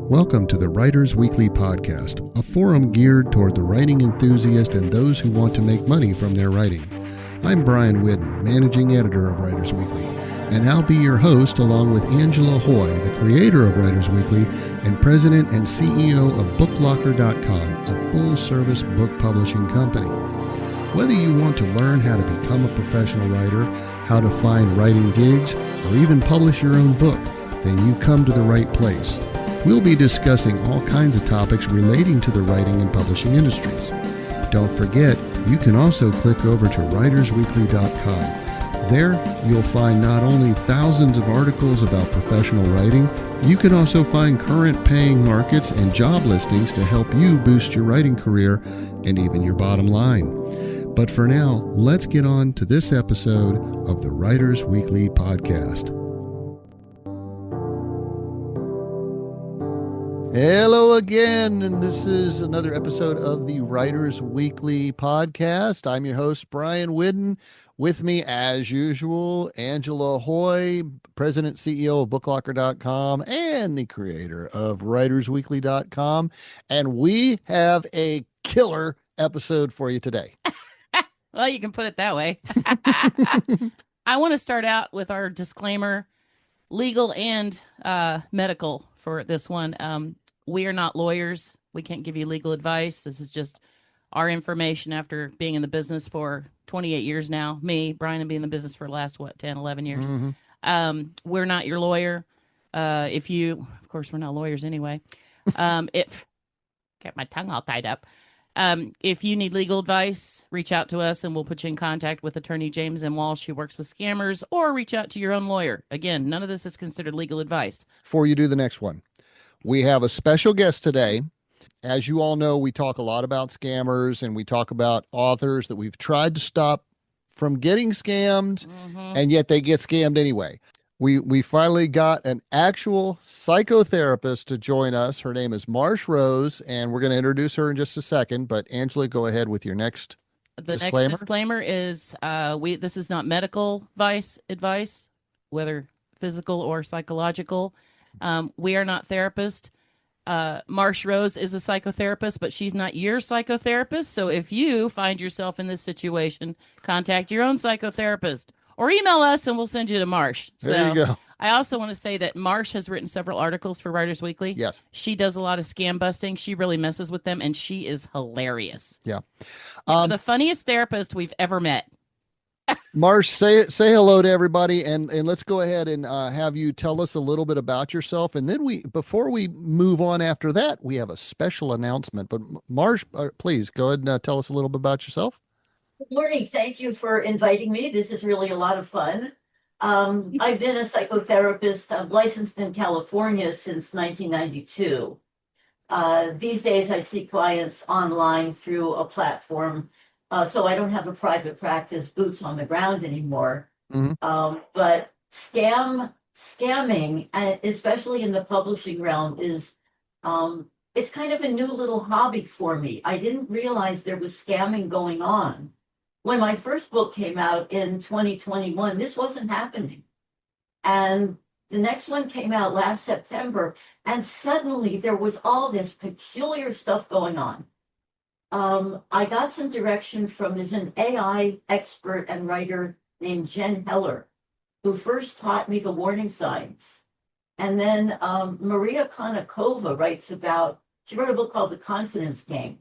Welcome to the Writers Weekly Podcast, a forum geared toward the writing enthusiast and those who want to make money from their writing. I'm Brian Whidden, managing editor of Writers Weekly, and I'll be your host along with Angela Hoy, the creator of Writers Weekly and president and CEO of BookLocker.com, a full-service book publishing company. Whether you want to learn how to become a professional writer, how to find writing gigs, or even publish your own book, then you come to the right place. We'll be discussing all kinds of topics relating to the writing and publishing industries. Don't forget, you can also click over to WritersWeekly.com. There, you'll find not only thousands of articles about professional writing, you can also find current paying markets and job listings to help you boost your writing career and even your bottom line. But for now, let's get on to this episode of the Writers Weekly Podcast. Hello again, and this is another episode of the Writers Weekly Podcast. I'm your host, Brian Whidden. With me, as usual, Angela Hoy, President, CEO of BookLocker.com and the creator of WritersWeekly.com. And we have a killer episode for you today. Well, you can put it that way. I want to start out with our disclaimer, legal and medical for this one. We are not lawyers. We can't give you legal advice. This is just our information after being in the business for 28 years now. Me, Brian, have been in the business for the last, 10, 11 years. Mm-hmm. We're not your lawyer. Of course, we're not lawyers anyway. Get my tongue all tied up. If you need legal advice, reach out to us and we'll put you in contact with attorney James M. Walsh, who works with scammers, or reach out to your own lawyer. Again, none of this is considered legal advice. Before you do the next one, we have a special guest today. As you all know, we talk a lot about scammers and we talk about authors that we've tried to stop from getting scammed, and yet they get scammed anyway. We finally got an actual psychotherapist to join us. Her name is Marsh Rose, and we're going to introduce her in just a second. But Angela, go ahead with your next disclaimer. Next disclaimer is this is not medical advice, whether physical or psychological. We are not therapists. Marsh Rose is a psychotherapist, but she's not your psychotherapist. So if you find yourself in this situation, contact your own psychotherapist or email us and we'll send you to Marsh. There you go. I also want to say that Marsh has written several articles for Writers Weekly. Yes. She does a lot of scam busting. She really messes with them, and she is hilarious. Yeah. The funniest therapist we've ever met. Marsh, say hello to everybody, and let's go ahead and have you tell us a little bit about yourself. And then before we move on after that, we have a special announcement. But Marsh, please go ahead and tell us a little bit about yourself. Good morning. Thank you for inviting me. This is really a lot of fun. I've been a psychotherapist. I'm licensed in California since 1992. These days, I see clients online through a platform. So I don't have a private practice, boots on the ground anymore. Mm-hmm. But scamming, especially in the publishing realm, is it's kind of a new little hobby for me. I didn't realize there was scamming going on. When my first book came out in 2021, this wasn't happening. And the next one came out last September, and suddenly there was all this peculiar stuff going on. I got some direction there's an AI expert and writer named Jen Heller, who first taught me the warning signs. And then Maria Konnikova she wrote a book called The Confidence Game.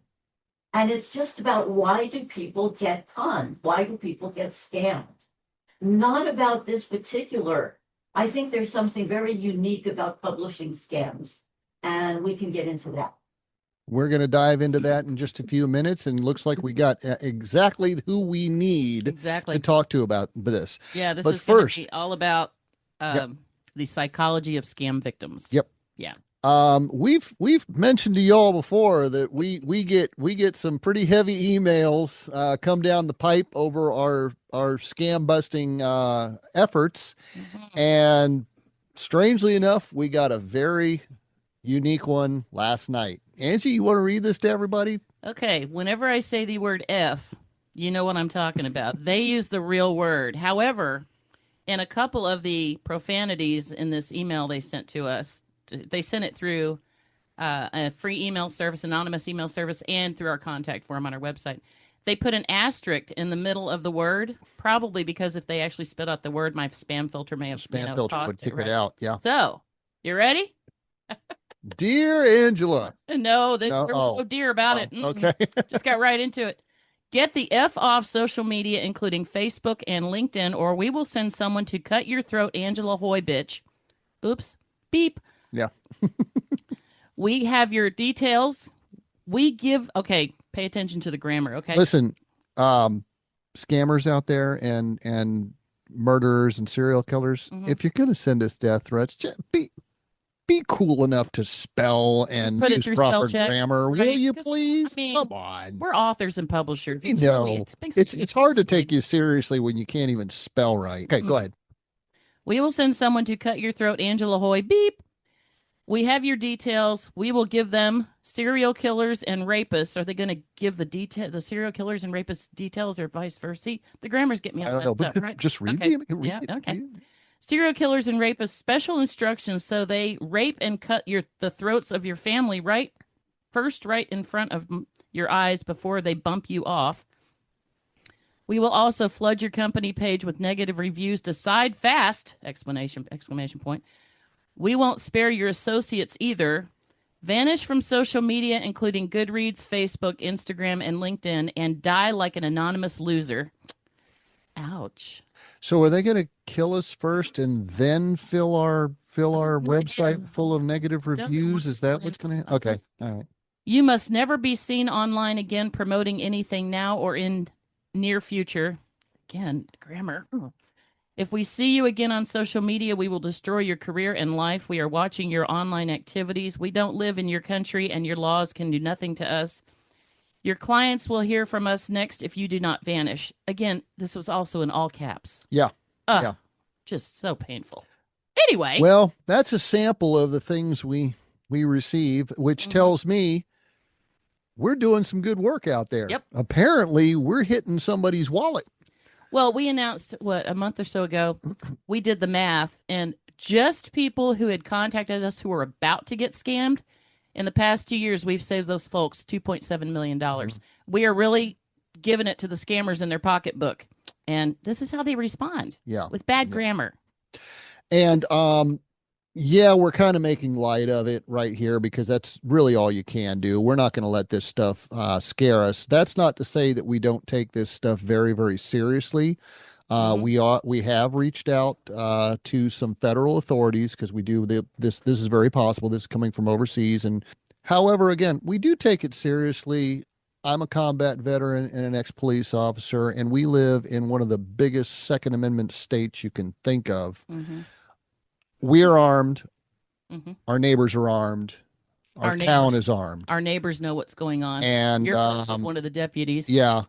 And it's just about why do people get conned? Why do people get scammed? Not about this particular. I think there's something very unique about publishing scams, and we can get into that. We're going to dive into that in just a few minutes, and looks like we got exactly who we need to talk to about this. Yeah, this is going to be all about the psychology of scam victims. Yep. Yeah. We've mentioned to y'all before that we get some pretty heavy emails come down the pipe over our scam busting efforts, and strangely enough, we got a very unique one last night. Angie, you want to read this to everybody? Okay. Whenever I say the word F, you know what I'm talking about. They use the real word. However, in a couple of the profanities in this email they sent to us, they sent it through a free email service, anonymous email service, and through our contact form on our website. They put an asterisk in the middle of the word, probably because if they actually spit out the word, my spam filter may have filter would kick it out. Yeah. So, you ready? Dear Angela. No, there was no dear about it. Okay. Just got right into it. Get the F off social media, including Facebook and LinkedIn, or we will send someone to cut your throat, Angela Hoy, bitch. Oops. Beep. Yeah. We have your details. Okay, pay attention to the grammar, okay? Listen, scammers out there and murderers and serial killers, if you're going to send us death threats, just be cool enough to spell and Put it use through proper spell check, grammar. right? Will you 'Cause, please? I mean, Come on. We're authors and publishers. It's hard to take you seriously when you can't even spell right. Okay, go ahead. We will send someone to cut your throat, Angela Hoy. Beep. We have your details. We will give them serial killers and rapists. Are they going to give the serial killers and rapists details or vice versa? The grammars get me I all don't know, messed but up, right? just read Okay. it. Read it. Okay. Serial killers and rapists, special instructions so they rape and cut the throats of your family right in front of your eyes before they bump you off. We will also flood your company page with negative reviews. Decide fast! Exclamation point. We won't spare your associates either. Vanish from social media, including Goodreads, Facebook, Instagram, and LinkedIn, and die like an anonymous loser. Ouch. So are they going to kill us first and then fill our website full of negative reviews? Is that what's going to happen? Okay. All right. You must never be seen online again promoting anything now or in near future. Again, grammar. If we see you again on social media, we will destroy your career and life. We are watching your online activities. We don't live in your country, and your laws can do nothing to us. Your clients will hear from us next if you do not vanish. Again, this was also in all caps. Yeah. Yeah. Just so painful. Anyway. Well, that's a sample of the things we receive, which tells me we're doing some good work out there. Yep. Apparently, we're hitting somebody's wallet. Well, we announced, a month or so ago, we did the math, and just people who had contacted us who were about to get scammed, in the past 2 years, we've saved those folks $2.7 million. We are really giving it to the scammers in their pocketbook, and this is how they respond. Yeah. With bad grammar. And, we're kind of making light of it right here because that's really all you can do. We're not going to let this stuff scare us. That's not to say that we don't take this stuff very, very seriously. We have reached out to some federal authorities because we do this is very possible. This is coming from overseas. And however, again, we do take it seriously. I'm a combat veteran and an ex-police officer, and we live in one of the biggest Second Amendment states you can think of. We're armed. Our neighbors are armed. Our town is armed. Our neighbors know what's going on. And you're one of the deputies. Yeah.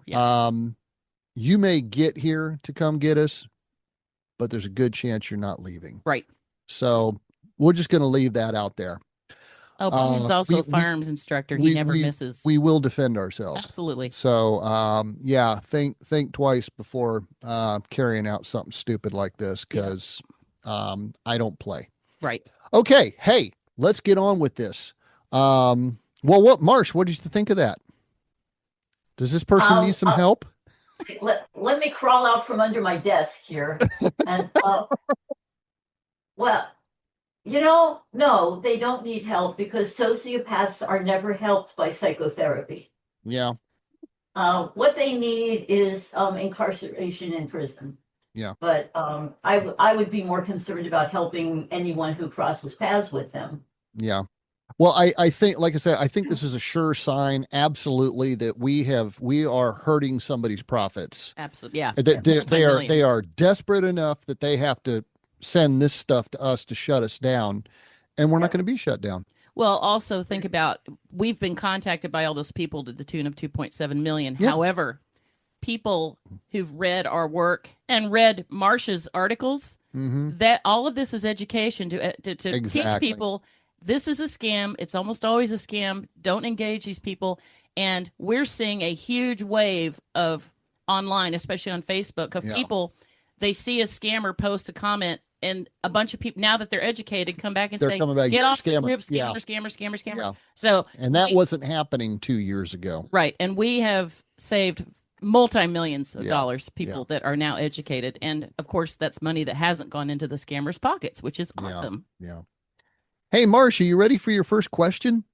You may get here to come get us, but there's a good chance you're not leaving. Right. So we're just going to leave that out there. Oh, Brian's also a firearms instructor. He never misses. We will defend ourselves. Absolutely. So, think twice before carrying out something stupid like this because I don't play. Right. Okay. Hey, let's get on with this. Marsh, what did you think of that? Does this person need some help? Let me crawl out from under my desk here. And no, they don't need help because sociopaths are never helped by psychotherapy. Yeah. What they need is incarceration in prison. Yeah. But I would be more concerned about helping anyone who crosses paths with them. Yeah. Well, I think, like I said, I think this is a sure sign, absolutely, that we are hurting somebody's profits. Absolutely, yeah. They are desperate enough that they have to send this stuff to us to shut us down, and we're not going to be shut down. Well, also think about, we've been contacted by all those people to the tune of 2.7 million. Yeah. However, people who've read our work and read Marsh's articles, that all of this is education to teach people. This is a scam. It's almost always a scam. Don't engage these people. And we're seeing a huge wave of online, especially on Facebook, of people, they see a scammer post a comment and a bunch of people, now that they're educated, come back and They're say, coming back, get off the scammer. group, Yeah. scammer. Yeah. So, And that wasn't happening 2 years ago. right. And we have saved multi-millions of Yeah. dollars, people that are now educated. And of course, that's money that hasn't gone into the scammers' pockets, which is awesome. Yeah. Hey, Marsh, are you ready for your first question?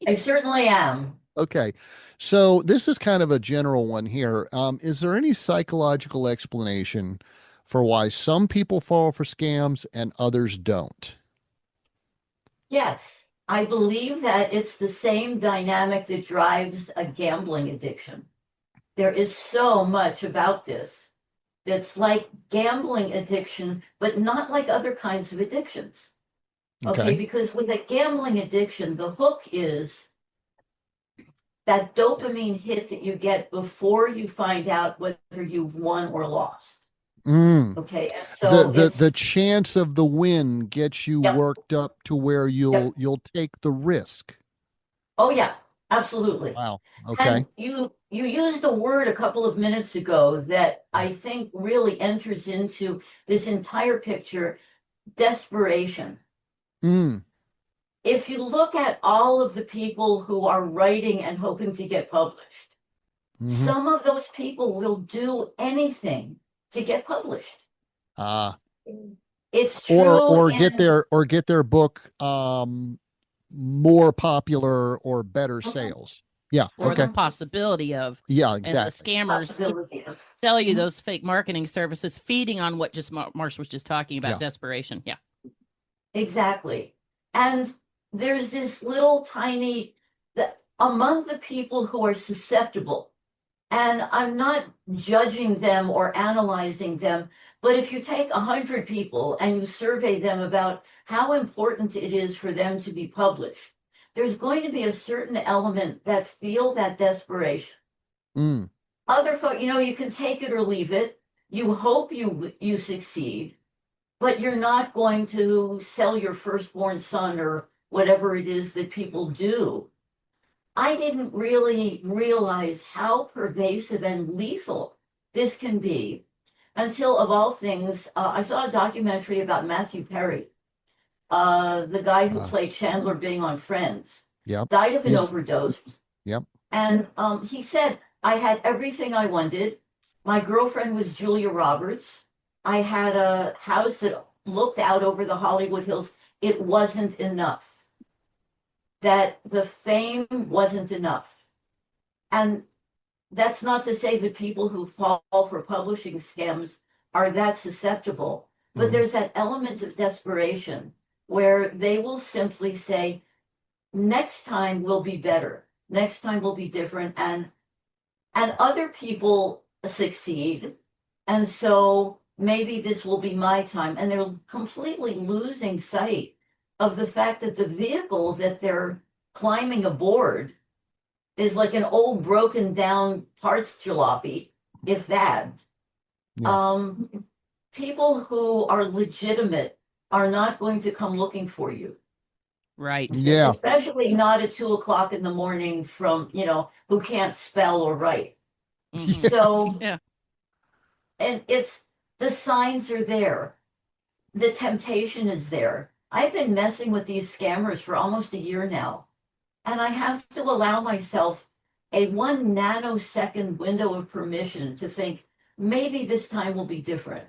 I certainly am. Okay. So this is kind of a general one here. Is there any psychological explanation for why some people fall for scams and others don't? Yes, I believe that it's the same dynamic that drives a gambling addiction. There is so much about this that's like gambling addiction, but not like other kinds of addictions. Okay, because with a gambling addiction, the hook is that dopamine hit that you get before you find out whether you've won or lost. Okay, and so the chance of the win gets you worked up to where you'll take the risk. Oh yeah, absolutely. Wow. Okay. And you used a word a couple of minutes ago that I think really enters into this entire picture: desperation. If you look at all of the people who are writing and hoping to get published, some of those people will do anything to get published. It's true. Or get their book more popular or better sales. Yeah. Or the possibility of. Yeah, exactly. And the scammers sell you those fake marketing services feeding on what just Marsh was just talking about, desperation. Yeah. Exactly. And there's this little tiny, that among the people who are susceptible, and I'm not judging them or analyzing them, but if you take 100 people and you survey them about how important it is for them to be published, there's going to be a certain element that feel that desperation. Other folks, you can take it or leave it. You hope you succeed, but you're not going to sell your firstborn son or whatever it is that people do. I didn't really realize how pervasive and lethal this can be until, of all things, I saw a documentary about Matthew Perry, the guy who played Chandler Bing on Friends. Died of an overdose. And he said, I had everything I wanted. My girlfriend was Julia Roberts. I had a house that looked out over the Hollywood Hills. It wasn't enough. That the fame wasn't enough. And that's not to say that people who fall for publishing scams are that susceptible, but there's that element of desperation where they will simply say, next time will be better. Next time will be different. And other people succeed. And so maybe this will be my time. And they're completely losing sight of the fact that the vehicle that they're climbing aboard is like an old broken down parts jalopy, if that. People who are legitimate are not going to come looking for you. Right. Yeah. Especially not at 2 o'clock in the morning from, who can't spell or write. So, and the signs are there. The temptation is there. I've been messing with these scammers for almost a year now, and I have to allow myself a 1 nanosecond window of permission to think, maybe this time will be different.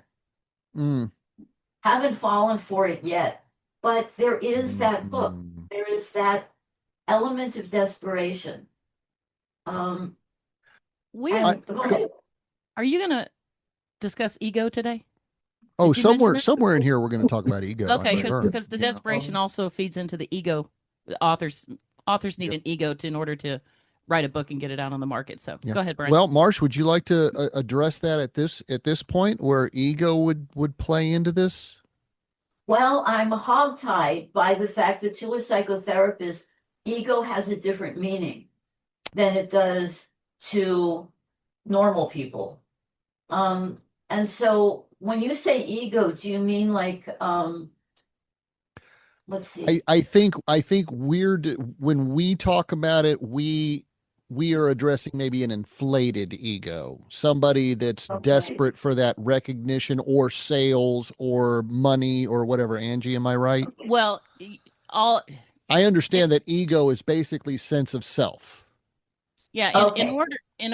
Haven't fallen for it yet, but there is that hook. There is that element of desperation. Are you going to discuss ego today? Oh, somewhere in here we're going to talk about ego. Okay, because the desperation also feeds into the ego. The authors need an ego in order to write a book and get it out on the market. So go ahead, Brian. Well, Marsh, would you like to address that at this point where ego would play into this? Well, I'm hogtied by the fact that to a psychotherapist, ego has a different meaning than it does to normal people. And so when you say ego, do you mean like, let's see. I think when we talk about it, we we are addressing maybe an inflated ego, somebody that's Okay. desperate for that recognition or sales or money or whatever. Angie, am I right? Well, all I understand that ego is basically sense of self. yeah, in Okay.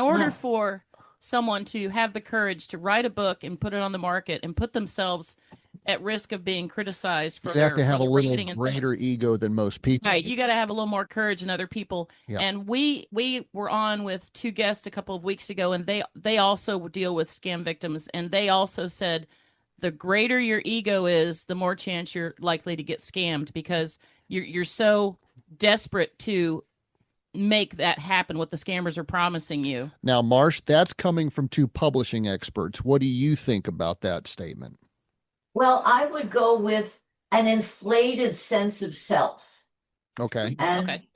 order Uh-huh. for someone to have the courage to write a book and put it on the market and put themselves at risk of being criticized for You have to have a their little rating and greater things. ego than most people. Right, you got to have a little more courage than other people. Yeah. And we were on with two guests a couple of weeks ago, and they also deal with scam victims, and they also said the greater your ego is, the more chance you're likely to get scammed because you're so desperate to make that happen what the scammers are promising you. Now, Marsh, that's coming from two publishing experts. What do you think about that statement? Well, I would go with an inflated sense of self. Okay. And Okay.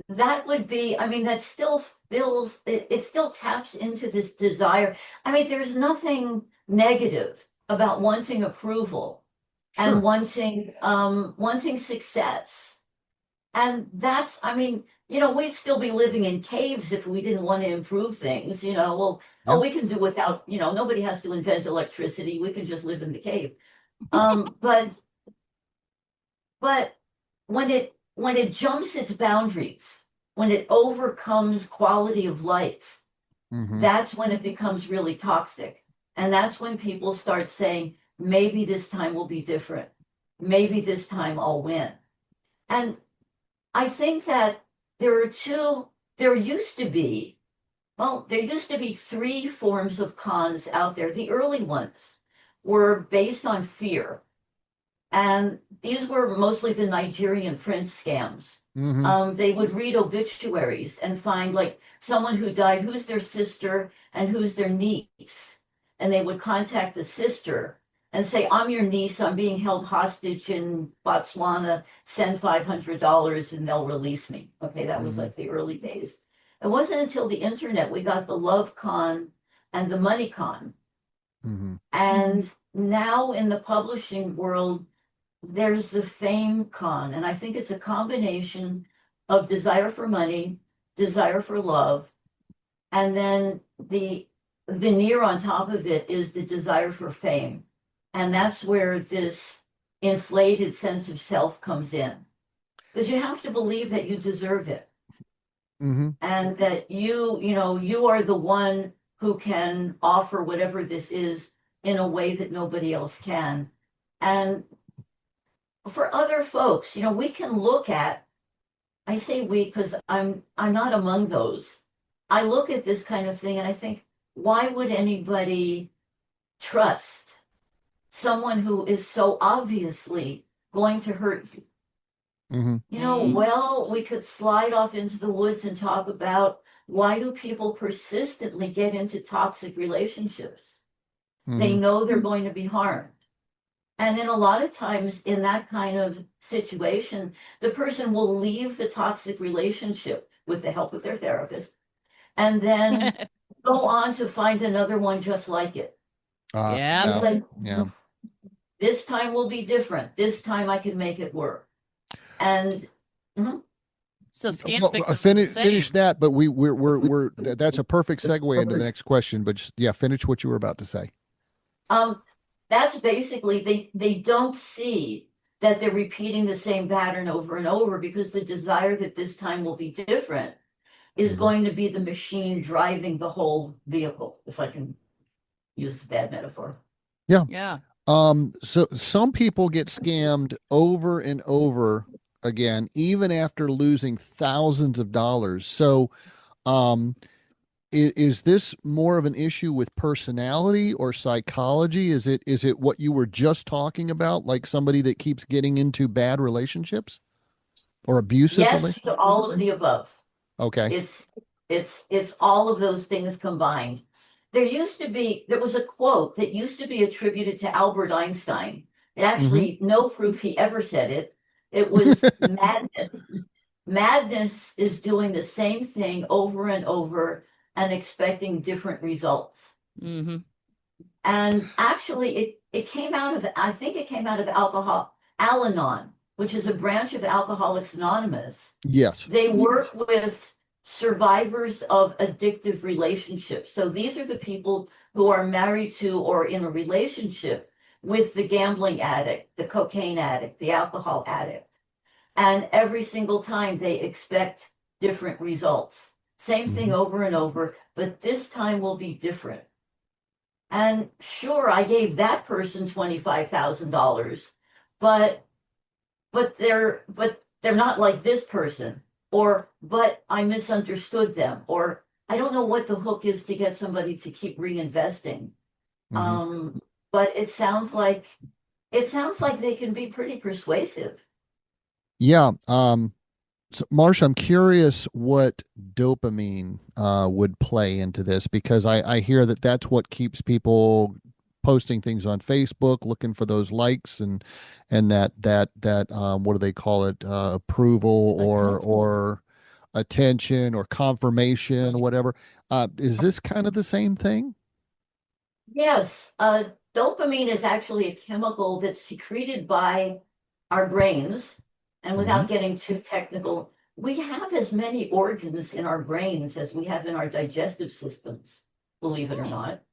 that would be, I mean, that still feels, it still taps into this desire. I mean, there's nothing negative about wanting approval and Sure. wanting success. And that's, I mean, we'd still be living in caves if we didn't want to improve things, well, Yeah. we can do without, nobody has to invent electricity. We can just live in the cave. But when it jumps its boundaries, when it overcomes quality of life, Mhm. that's when it becomes really toxic. And that's when people start saying, maybe this time will be different. Maybe this time I'll win. And I think that there used to be three forms of cons out there. The early ones were based on fear. And these were mostly the Nigerian prince scams. Mhm. They would read obituaries and find like someone who died, who's their sister and who's their niece. And they would contact the sister and say, I'm your niece, I'm being held hostage in Botswana, send $500 and they'll release me. Okay, that was Mhm. like the early days. It wasn't until the internet we got the love con and the money con. Mhm. And now in the publishing world, there's the fame con. And I think it's a combination of desire for money, desire for love, and then the veneer on top of it is the desire for fame. And that's where this inflated sense of self comes in. Because you have to believe that you deserve it Mhm. and that you are the one who can offer whatever this is in a way that nobody else can. And for other folks, we can look at, I say we because I'm not among those. I look at this kind of thing and I think, why would anybody trust someone who is so obviously going to hurt you? Mhm. Well, we could slide off into the woods and talk about why do people persistently get into toxic relationships? They Mhm. know they're going to be harmed. And then a lot of times in that kind of situation, the person will leave the toxic relationship with the help of their therapist and then go on to find another one just like it. Yeah. It's like, Yeah. this time will be different. This time I can make it work. And So scam Well, victims are the finish same. that, but that's a perfect segue into the next question. But just, yeah, finish what you were about to say. that's basically they don't see that they're repeating the same pattern over and over because the desire that this time will be different is Mhm. going to be the machine driving the whole vehicle, if I can use a bad metaphor. Yeah. So some people get scammed over and over again, even after losing thousands of dollars. So, um, is this more of an issue with personality or psychology? Is it what you were just talking about, like somebody that keeps getting into bad relationships or abusive Yes relationships? to all of the above. Okay. It's all of those things combined. There was a quote that used to be attributed to Albert Einstein. It actually, no proof he ever said it. It was madness. Madness is doing the same thing over and over and expecting different results. Mm-hmm. And actually, it came out of, I think it came out of Al-Anon, which is a branch of Alcoholics Anonymous. Yes. They work with survivors of addictive relationships. So these are the people who are married to or in a relationship with the gambling addict, the cocaine addict, the alcohol addict. And every single time they expect different results. Same thing over and over, but this time will be different. And sure, I gave that person $25,000, but they're not like this person, or but I misunderstood them, or I don't know what the hook is to get somebody to keep reinvesting. But it sounds like they can be pretty persuasive. Yeah. So Marsh, I'm curious what dopamine would play into this, because I hear that that's what keeps people posting things on Facebook, looking for those likes and that what do they call it? Approval or attention or confirmation or whatever. Is this kind of the same thing? Yes, dopamine is actually a chemical that's secreted by our brains. And without getting too technical, we have as many organs in our brains as we have in our digestive systems, believe it or not.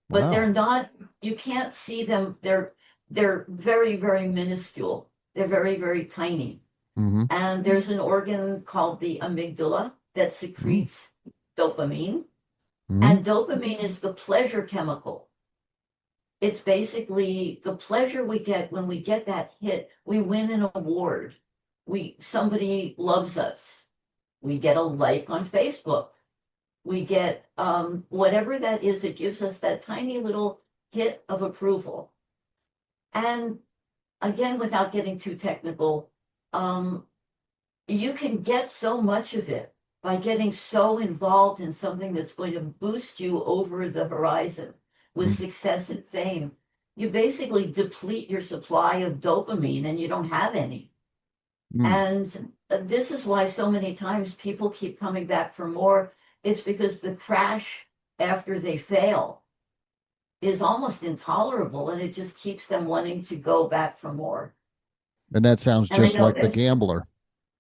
But Wow. they're not, you can't see them. They're very, very minuscule. They're very, very tiny. And there's an organ called the amygdala that secretes dopamine. And dopamine is the pleasure chemical. It's basically the pleasure we get when we get that hit. We win an award. Somebody loves us. We get a like on Facebook. We get whatever that is. It gives us that tiny little hit of approval. And again, without getting too technical, you can get so much of it by getting so involved in something that's going to boost you over the horizon with success and fame. You basically deplete your supply of dopamine and you don't have any. And this is why so many times people keep coming back for more. It's because the crash after they fail is almost intolerable, and it just keeps them wanting to go back for more. And that sounds just like the gambler.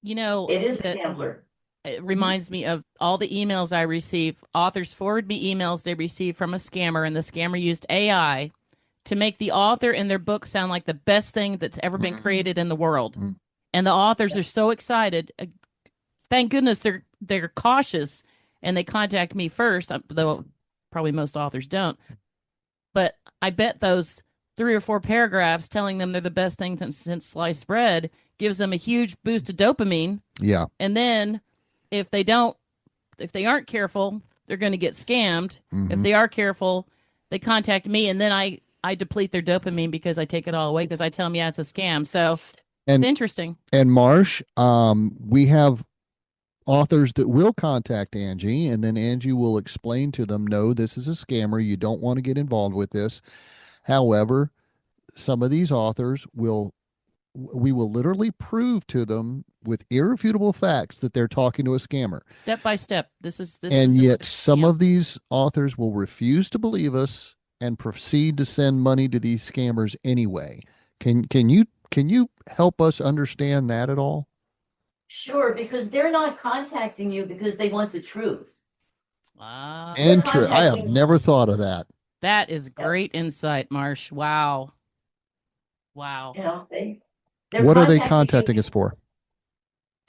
You know, it is the gambler. It reminds me of all the emails I receive. Authors forward me emails they received from a scammer, and the scammer used AI to make the author and their book sound like the best thing that's ever been created in the world. And the authors are so excited. Thank goodness they're cautious and they contact me first, though probably most authors don't. But I bet those 3 or 4 paragraphs telling them they're the best thing since sliced bread gives them a huge boost of dopamine. Yeah. And then if they aren't careful, they're going to get scammed. If they are careful, they contact me, and then I deplete their dopamine because I take it all away because I tell them, yeah, it's a scam. So it's interesting. And Marsh, we have authors that will contact Angie, and then Angie will explain to them, no, this is a scammer. You don't want to get involved with this. However, some of these authors we will literally prove to them with irrefutable facts that they're talking to a scammer. Step by step. And yet some of these authors will refuse to believe us and proceed to send money to these scammers anyway. Can you help us understand that at all? Sure, because they're not contacting you because they want the truth. Wow. I have never thought of that. That is great insight, Marsh. Wow. Wow. You know, what are they contacting us for?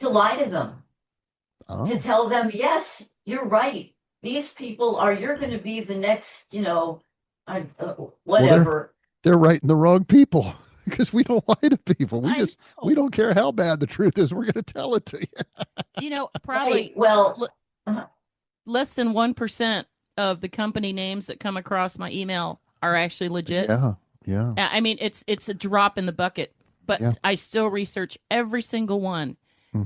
To lie to them. To tell them, yes, you're right. These people you're going to be the next, whatever. Well, they're writing the wrong people. Because we don't lie to people. We don't care how bad the truth is. We're going to tell it to you. Probably less than 1% of the company names that come across my email are actually legit. Yeah. I mean, it's a drop in the bucket, but I still research every single one.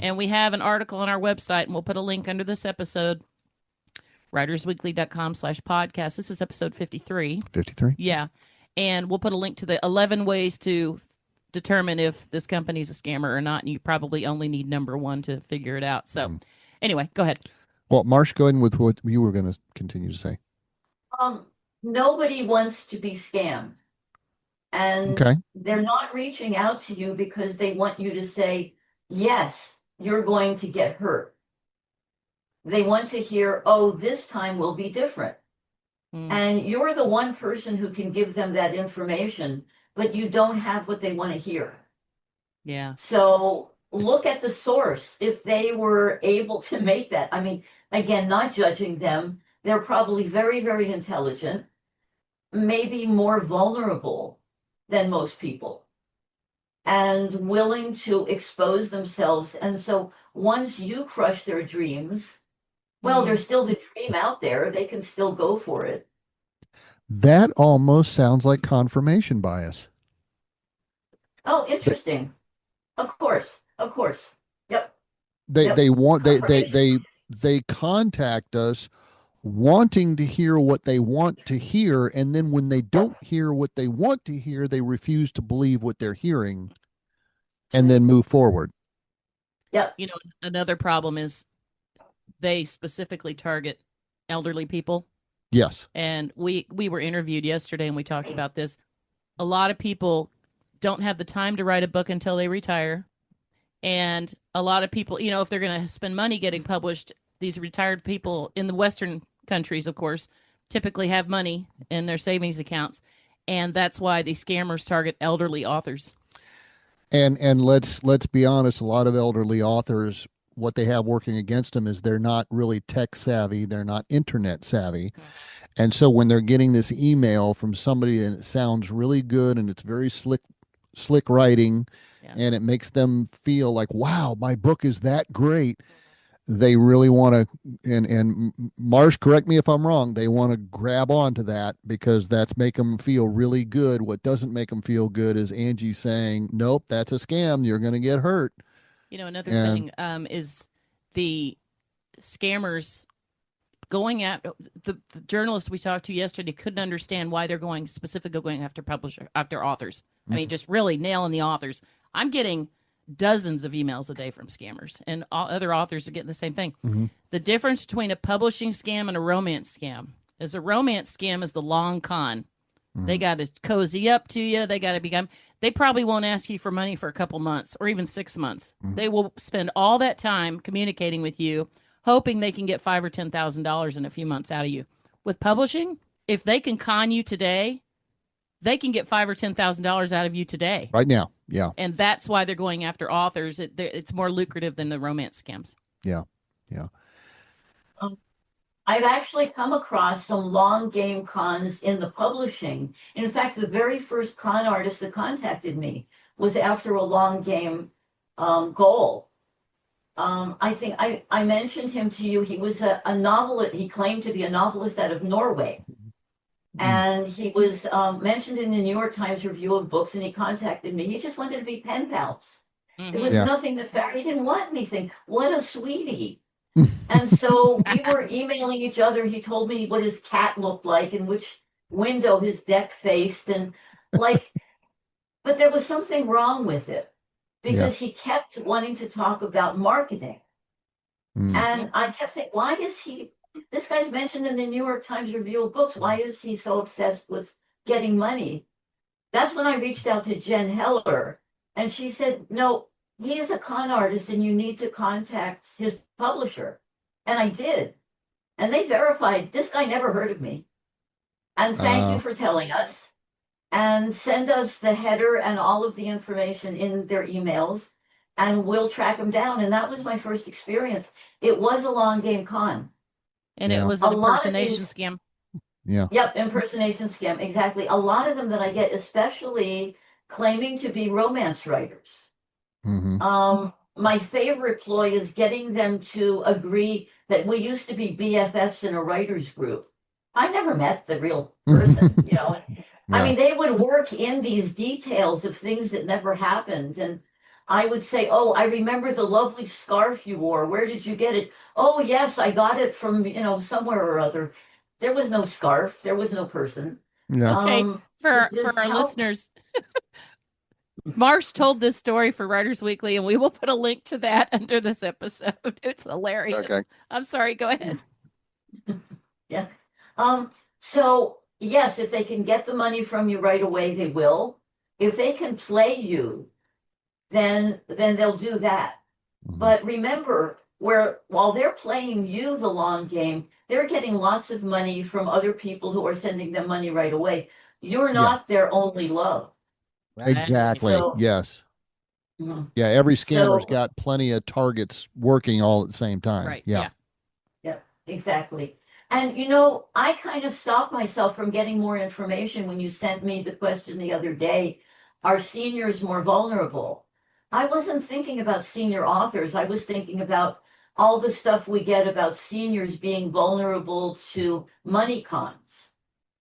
And we have an article on our website, and we'll put a link under this episode, WritersWeekly.com/podcast. This is episode 53. 53? Yeah. And we'll put a link to the 11 ways to determine if this company's a scammer or not. And you probably only need number 1 to figure it out. So anyway, go ahead. Well, Marsh, go ahead with what you were going to continue to say. Nobody wants to be scammed. And they're not reaching out to you because they want you to say, yes, you're going to get hurt. They want to hear, oh, this time will be different. And you're the one person who can give them that information, but you don't have what they want to hear. Yeah. So look at the source. If they were able to make that, I mean, again, not judging them, they're probably very, very intelligent, maybe more vulnerable than most people, and willing to expose themselves. And so once you crush their dreams, well, there's still the dream out there. They can still go for it. That almost sounds like confirmation bias. Oh, interesting. Of course. Yep. They contact us wanting to hear what they want to hear, and then when they don't hear what they want to hear, they refuse to believe what they're hearing and then move forward. Yep. You know, another problem is they specifically target elderly people. Yes. And we were interviewed yesterday and we talked about this. A lot of people don't have the time to write a book until they retire. And a lot of people, you know, if they're going to spend money getting published, these retired people in the Western countries, of course, typically have money in their savings accounts. And that's why the scammers target elderly authors. And let's be honest, a lot of elderly authors, what they have working against them is they're not really tech savvy, they're not internet savvy. And so when they're getting this email from somebody and it sounds really good and it's very slick writing, and it makes them feel like, wow, my book is that great, they really want to, and Marsh, correct me if I'm wrong, they want to grab onto that because that's make them feel really good. What doesn't make them feel good is Angie saying, nope, that's a scam, you're going to get hurt. You know, another thing is the scammers going at the journalists we talked to yesterday couldn't understand why they're going after authors. I mean, just really nailing the authors. I'm getting dozens of emails a day from scammers, and other authors are getting the same thing. The difference between a publishing scam and a romance scam is a romance scam is the long con. They got to cozy up to you. They got to become. They probably won't ask you for money for a couple months or even 6 months. They will spend all that time communicating with you, hoping they can get $5,000 or $10,000 in a few months out of you. With publishing, if they can con you today, they can get $5,000 or $10,000 out of you today. Right now, yeah. And that's why they're going after authors. It's more lucrative than the romance scams. Yeah. I've actually come across some long game cons in the publishing. In fact, the very first con artist that contacted me was after a long game goal. I think I mentioned him to you. He was a novelist. He claimed to be a novelist out of Norway. And he was mentioned in the New York Times Review of Books, and he contacted me. He just wanted to be pen pals. There was nothing nefarious. He didn't want anything. What a sweetie. And so we were emailing each other. He told me what his cat looked like and which window his deck faced. And but there was something wrong with it because he kept wanting to talk about marketing. And I kept saying, why is this guy's mentioned in the New York Times Review of Books. Why is he so obsessed with getting money? That's when I reached out to Jen Heller, and she said, no, he is a con artist and you need to contact his publisher. And I did. And they verified this guy never heard of me. And thank you for telling us. And send us the header and all of the information in their emails, and we'll track him down. And that was my first experience. It was a long game con. And it was an impersonation scam. Yeah. Yep, impersonation scam. Exactly. A lot of them that I get, especially claiming to be romance writers. My favorite ploy is getting them to agree that we used to be BFFs in a writers group. I never met the real person, you know. I mean, they would work in these details of things that never happened. And I would say, oh, I remember the lovely scarf you wore. Where did you get it? Oh, yes, I got it from, somewhere or other. There was no scarf. There was no person. Yeah. Okay, for our listeners, Marsh told this story for Writers Weekly, and we will put a link to that under this episode. It's hilarious. Okay. I'm sorry. Go ahead. Yeah. So, yes, if they can get the money from you right away, they will. If they can play you, then they'll do that. But remember, where while they're playing you the long game, they're getting lots of money from other people who are sending them money right away. You're Yeah. not their only love. Exactly. So, Yes. mhm. Yeah. Every scammer's So, got plenty of targets working all at the same time. Right. Yeah. Yeah. yeah, exactly. And I kind of stopped myself from getting more information when you sent me the question the other day, are seniors more vulnerable? I wasn't thinking about senior authors. I was thinking about all the stuff we get about seniors being vulnerable to money cons.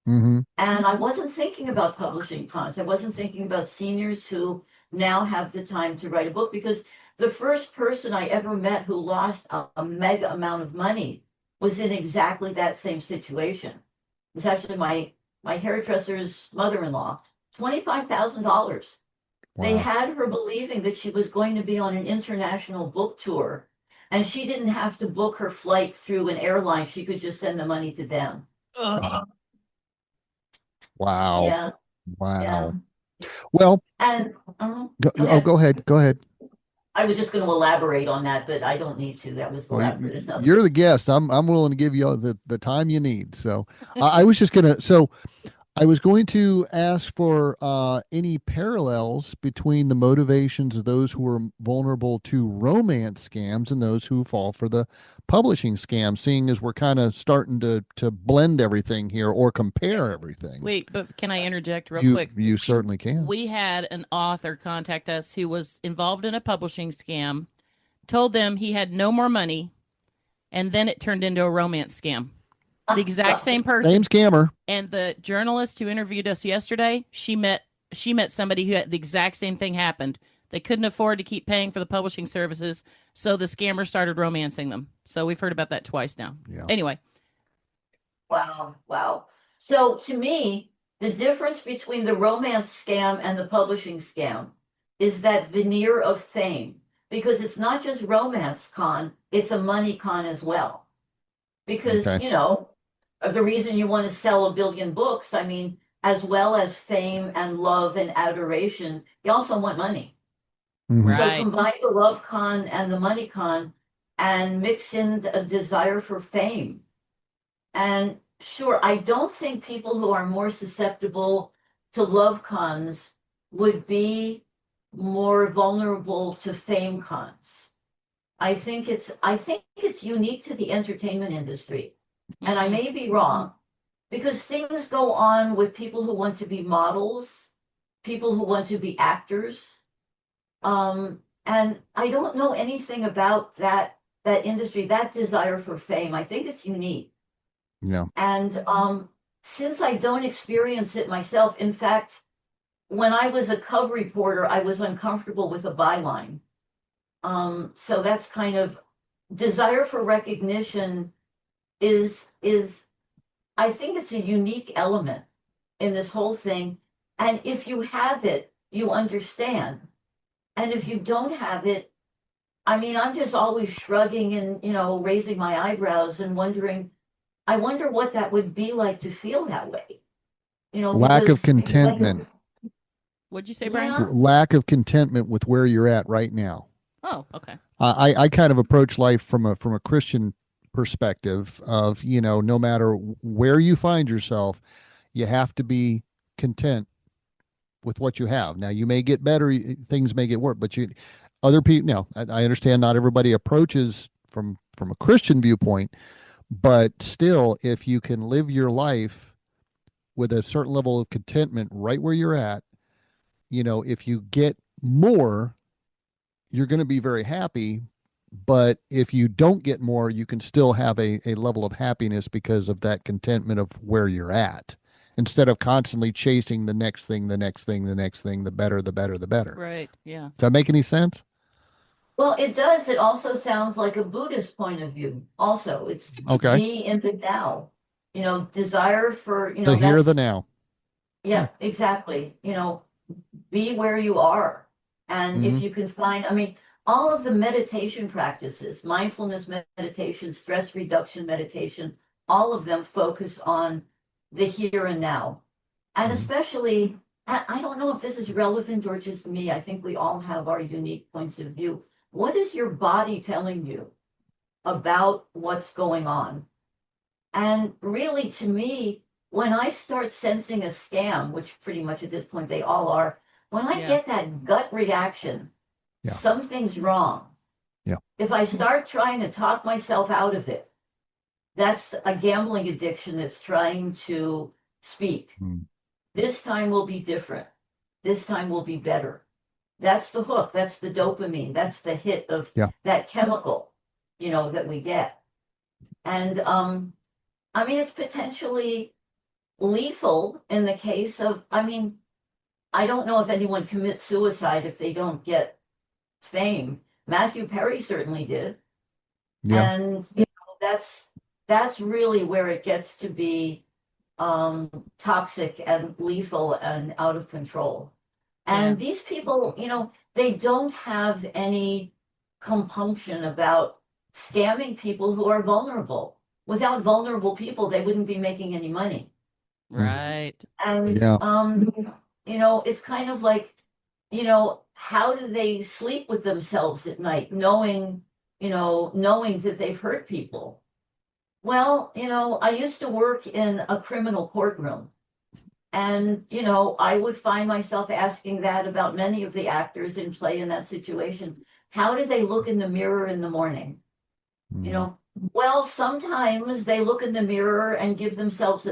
Mm-hmm. And I wasn't thinking about publishing cons. I wasn't thinking about seniors who now have the time to write a book, because the first person I ever met who lost a mega amount of money was in exactly that same situation. It was actually my hairdresser's mother-in-law, $25,000. They Wow. had her believing that she was going to be on an international book tour, and she didn't have to book her flight through an airline. She could just send the money to them. Ugh. Wow. Yeah, yeah. Wow. Well, And go oh, ahead. go ahead. Go ahead. I was just going to elaborate on that, but I don't need to. That was Well, elaborate enough. you're the guest. I'm willing to give you the time you need. So I was just gonna. So I was going to ask for any parallels between the motivations of those who are vulnerable to romance scams and those who fall for the publishing scam, seeing as we're kind of starting to blend everything here or compare everything. Wait, but can I interject real You quick? you certainly can. We had an author contact us who was involved in a publishing scam, told them he had no more money, and then it turned into a romance scam. The exact same person. Same scammer. And the journalist who interviewed us yesterday, she met somebody who had the exact same thing happened. They couldn't afford to keep paying for the publishing services, so the scammer started romancing them. So we've heard about that twice now. Yeah. Anyway, Wow. So to me, the difference between the romance scam and the publishing scam is that veneer of fame, because it's not just romance con, it's a money con as well. Because, Okay. the reason you want to sell 1 billion books, I mean, as well as fame and love and adoration, you also want money. Mhm. So right. combine the love con and the money con and mix in a desire for fame. And sure, I don't think people who are more susceptible to love cons would be more vulnerable to fame cons. I think it's unique to the entertainment industry. And I may be wrong, because things go on with people who want to be models, people who want to be actors. And I don't know anything about that industry, that desire for fame. I think it's unique. Yeah. And since I don't experience it myself, in fact, when I was a cub reporter, I was uncomfortable with a byline. So that's kind of desire for recognition is I think it's a unique element in this whole thing. And if you have it, you understand. And if you don't have it, I mean, I'm just always shrugging and, raising my eyebrows and wondering, I wonder what that would be like to feel that way. Lack of because contentment. What'd you say, Brian? Yeah. Lack of contentment with where you're at right now. Oh, okay. I kind of approach life from a Christian perspective of, no matter where you find yourself, you have to be content with what you have. Now, you may get better, things may get worse, but other people, now, I understand not everybody approaches from a Christian viewpoint, but still, if you can live your life with a certain level of contentment right where you're at, if you get more, you're going to be very happy. But if you don't get more, you can still have a level of happiness because of that contentment of where you're at, instead of constantly chasing the next thing, the next thing, the next thing, the better, the better, the better. Right. Yeah. Does that make any sense? Well, it does. It also sounds like a Buddhist point of view. Also, it's Okay. be in the now. Desire for, The here, the that's, now. yeah, exactly. Be where you are. And if Mhm. you can find, I mean, all of the meditation practices, mindfulness meditation, stress reduction meditation, all of them focus on the here and now. And Mhm. especially, I don't know if this is relevant or just me. I think we all have our unique points of view. What is your body telling you? about what's going on. And really, to me, when I start sensing a scam, which pretty much at this point they all are, when I get that gut reaction, something's wrong. Yeah. If I start trying to talk myself out of it, that's a gambling addiction that's trying to speak. This time will be different. This time will be better. That's the hook. That's the dopamine. That's the hit of that chemical, that we get. And I mean, it's potentially lethal in the case of, I don't know if anyone commits suicide if they don't get fame. Matthew Perry certainly did. Yeah. And that's really where it gets to be toxic and lethal and out of control. And these people, they don't have any compunction about scamming people who are vulnerable. Without vulnerable people, they wouldn't be making any money. Right. And, it's kind of like, how do they sleep with themselves at night, knowing that they've hurt people? Well, I used to work in a criminal courtroom. And, I would find myself asking that about many of the actors in play in that situation. How do they look in the mirror in the morning? Well, sometimes they look in the mirror and give themselves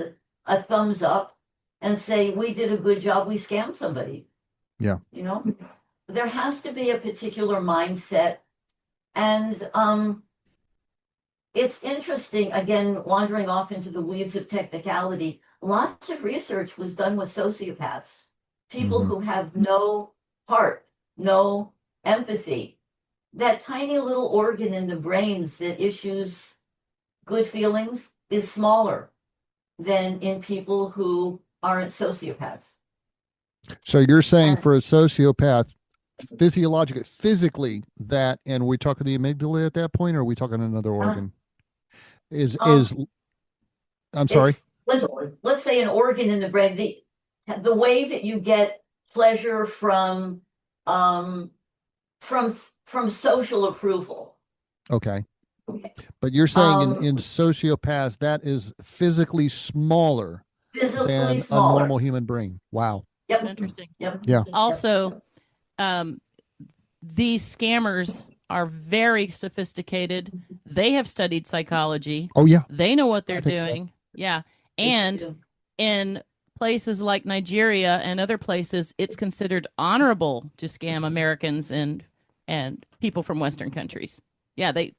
a thumbs up and say, we did a good job, we scammed somebody. Yeah. There has to be a particular mindset. And it's interesting, again, wandering off into the weeds of technicality. Lots of research was done with sociopaths, people who have no heart, no empathy. That tiny little organ in the brains that issues good feelings is smaller than in people who aren't sociopaths. So you're saying for a sociopath, physically that, and we're talking the amygdala at that point, or are we talking another organ? I'm sorry. Let's say an organ in the brain, the way that you get pleasure from social approval. Okay. But you're saying in sociopaths, that is physically smaller than a normal human brain. Wow. Yep. That's interesting. Yep. Yeah. Also, these scammers are very sophisticated. They have studied psychology. Oh, yeah. They know what they're doing. Yeah. And in places like Nigeria and other places, it's considered honorable to scam Americans and people from Western countries. Yeah, they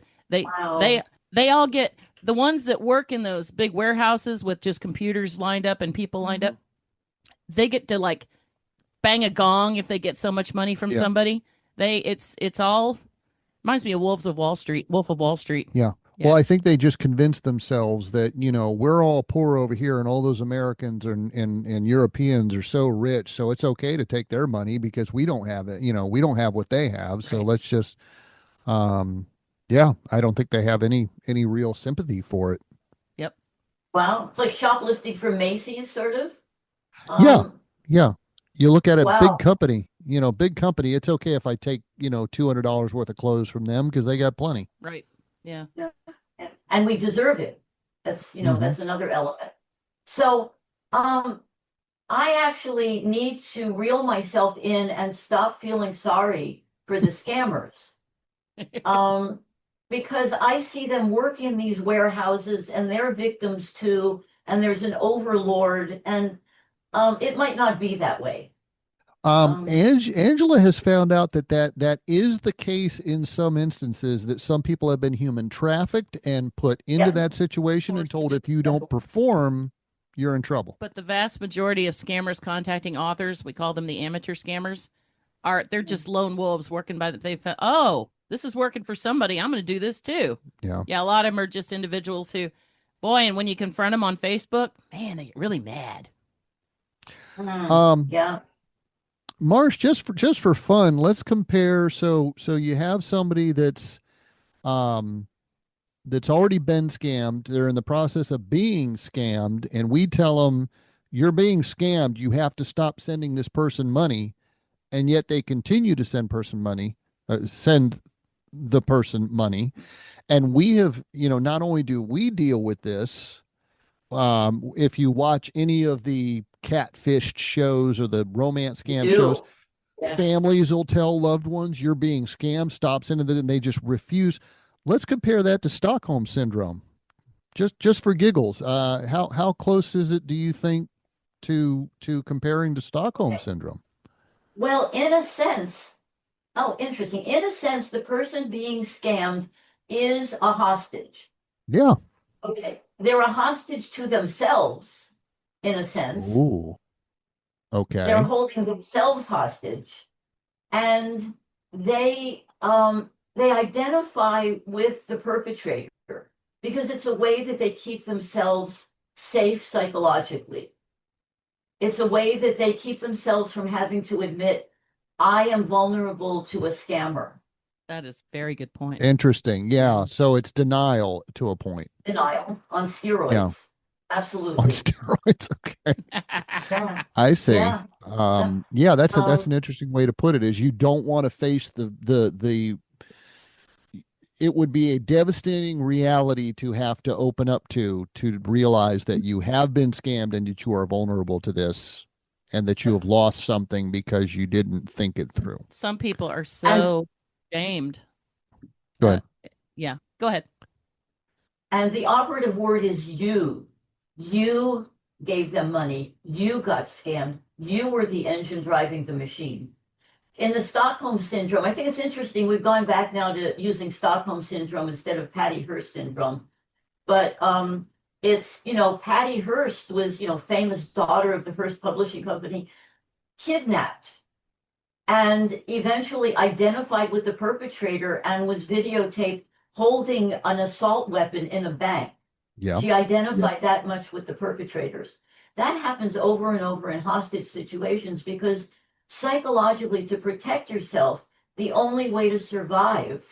all get, the ones that work in those big warehouses with just computers lined up and people lined up, they get to like bang a gong if they get so much money from somebody. It's all reminds me of Wolf of Wall Street. Yeah. Well, I think they just convinced themselves that, we're all poor over here and all those Americans and Europeans are so rich. So it's okay to take their money because we don't have it. We don't have what they have. So let's just, I don't think they have any real sympathy for it. Yep. Wow. It's like shoplifting from Macy's, sort of. Yeah. You look at a big company, it's okay if I take, $200 worth of clothes from them because they got plenty. Right. Yeah. And we deserve it. That's, that's another element. So, I actually need to reel myself in and stop feeling sorry for the scammers. Because I see them work in these warehouses and they're victims too, and there's an overlord, and it might not be that way. Angela has found out that is the case in some instances, that some people have been human trafficked and put into that situation and told if you don't perform, you're in trouble. But the vast majority of scammers contacting authors, we call them the amateur scammers, they're just lone wolves working by that. They found, this is working for somebody, I'm going to do this too. Yeah. A lot of them are just individuals who, and when you confront them on Facebook, man, they get really mad. Marsh, just for fun, let's compare. So you have somebody that's already been scammed. They're in the process of being scammed, and we tell them, you're being scammed. You have to stop sending this person money, and yet they continue to send the person money. And we have, not only do we deal with this, if you watch any of the catfished shows or the romance You scam shows, do. Yes. families will tell loved ones you're being scammed, stops into and they just refuse. Let's compare that to Stockholm Syndrome. Just for giggles, how close is it, do you think, to comparing to Stockholm Syndrome? Well, in a sense, oh, interesting. In a sense, the person being scammed is a hostage. Yeah. Okay. They're a hostage to themselves, in a sense. Ooh. They're Okay. holding themselves hostage, and they identify with the perpetrator because it's a way that they keep themselves safe psychologically. It's a way that they keep themselves from having to admit, I am vulnerable to a scammer. That is a very good point. Interesting. Yeah. So it's denial to a point. Denial on steroids. Yeah. Absolutely. On steroids. Okay. Yeah. I see. Yeah. Yeah, that's Um, an interesting way to put it, is you don't want to face the it would be a devastating reality to have to open up to realize that you have been scammed and that you are vulnerable to this and that you have lost something because you didn't think it through. Some people are and so shamed. Go ahead. Yeah, go ahead. and the operative word is you. You gave them money. You got scammed. You were the engine driving the machine. In the Stockholm Syndrome, I think it's interesting. We've gone back now to using Stockholm Syndrome instead of Patty Hearst syndrome. But it's, Patty Hearst was, famous daughter of the Hearst Publishing Company, kidnapped and eventually identified with the perpetrator and was videotaped holding an assault weapon in a bank. Yeah. She identified that much with the perpetrators. That happens over and over in hostage situations because psychologically, to protect yourself, the only way to survive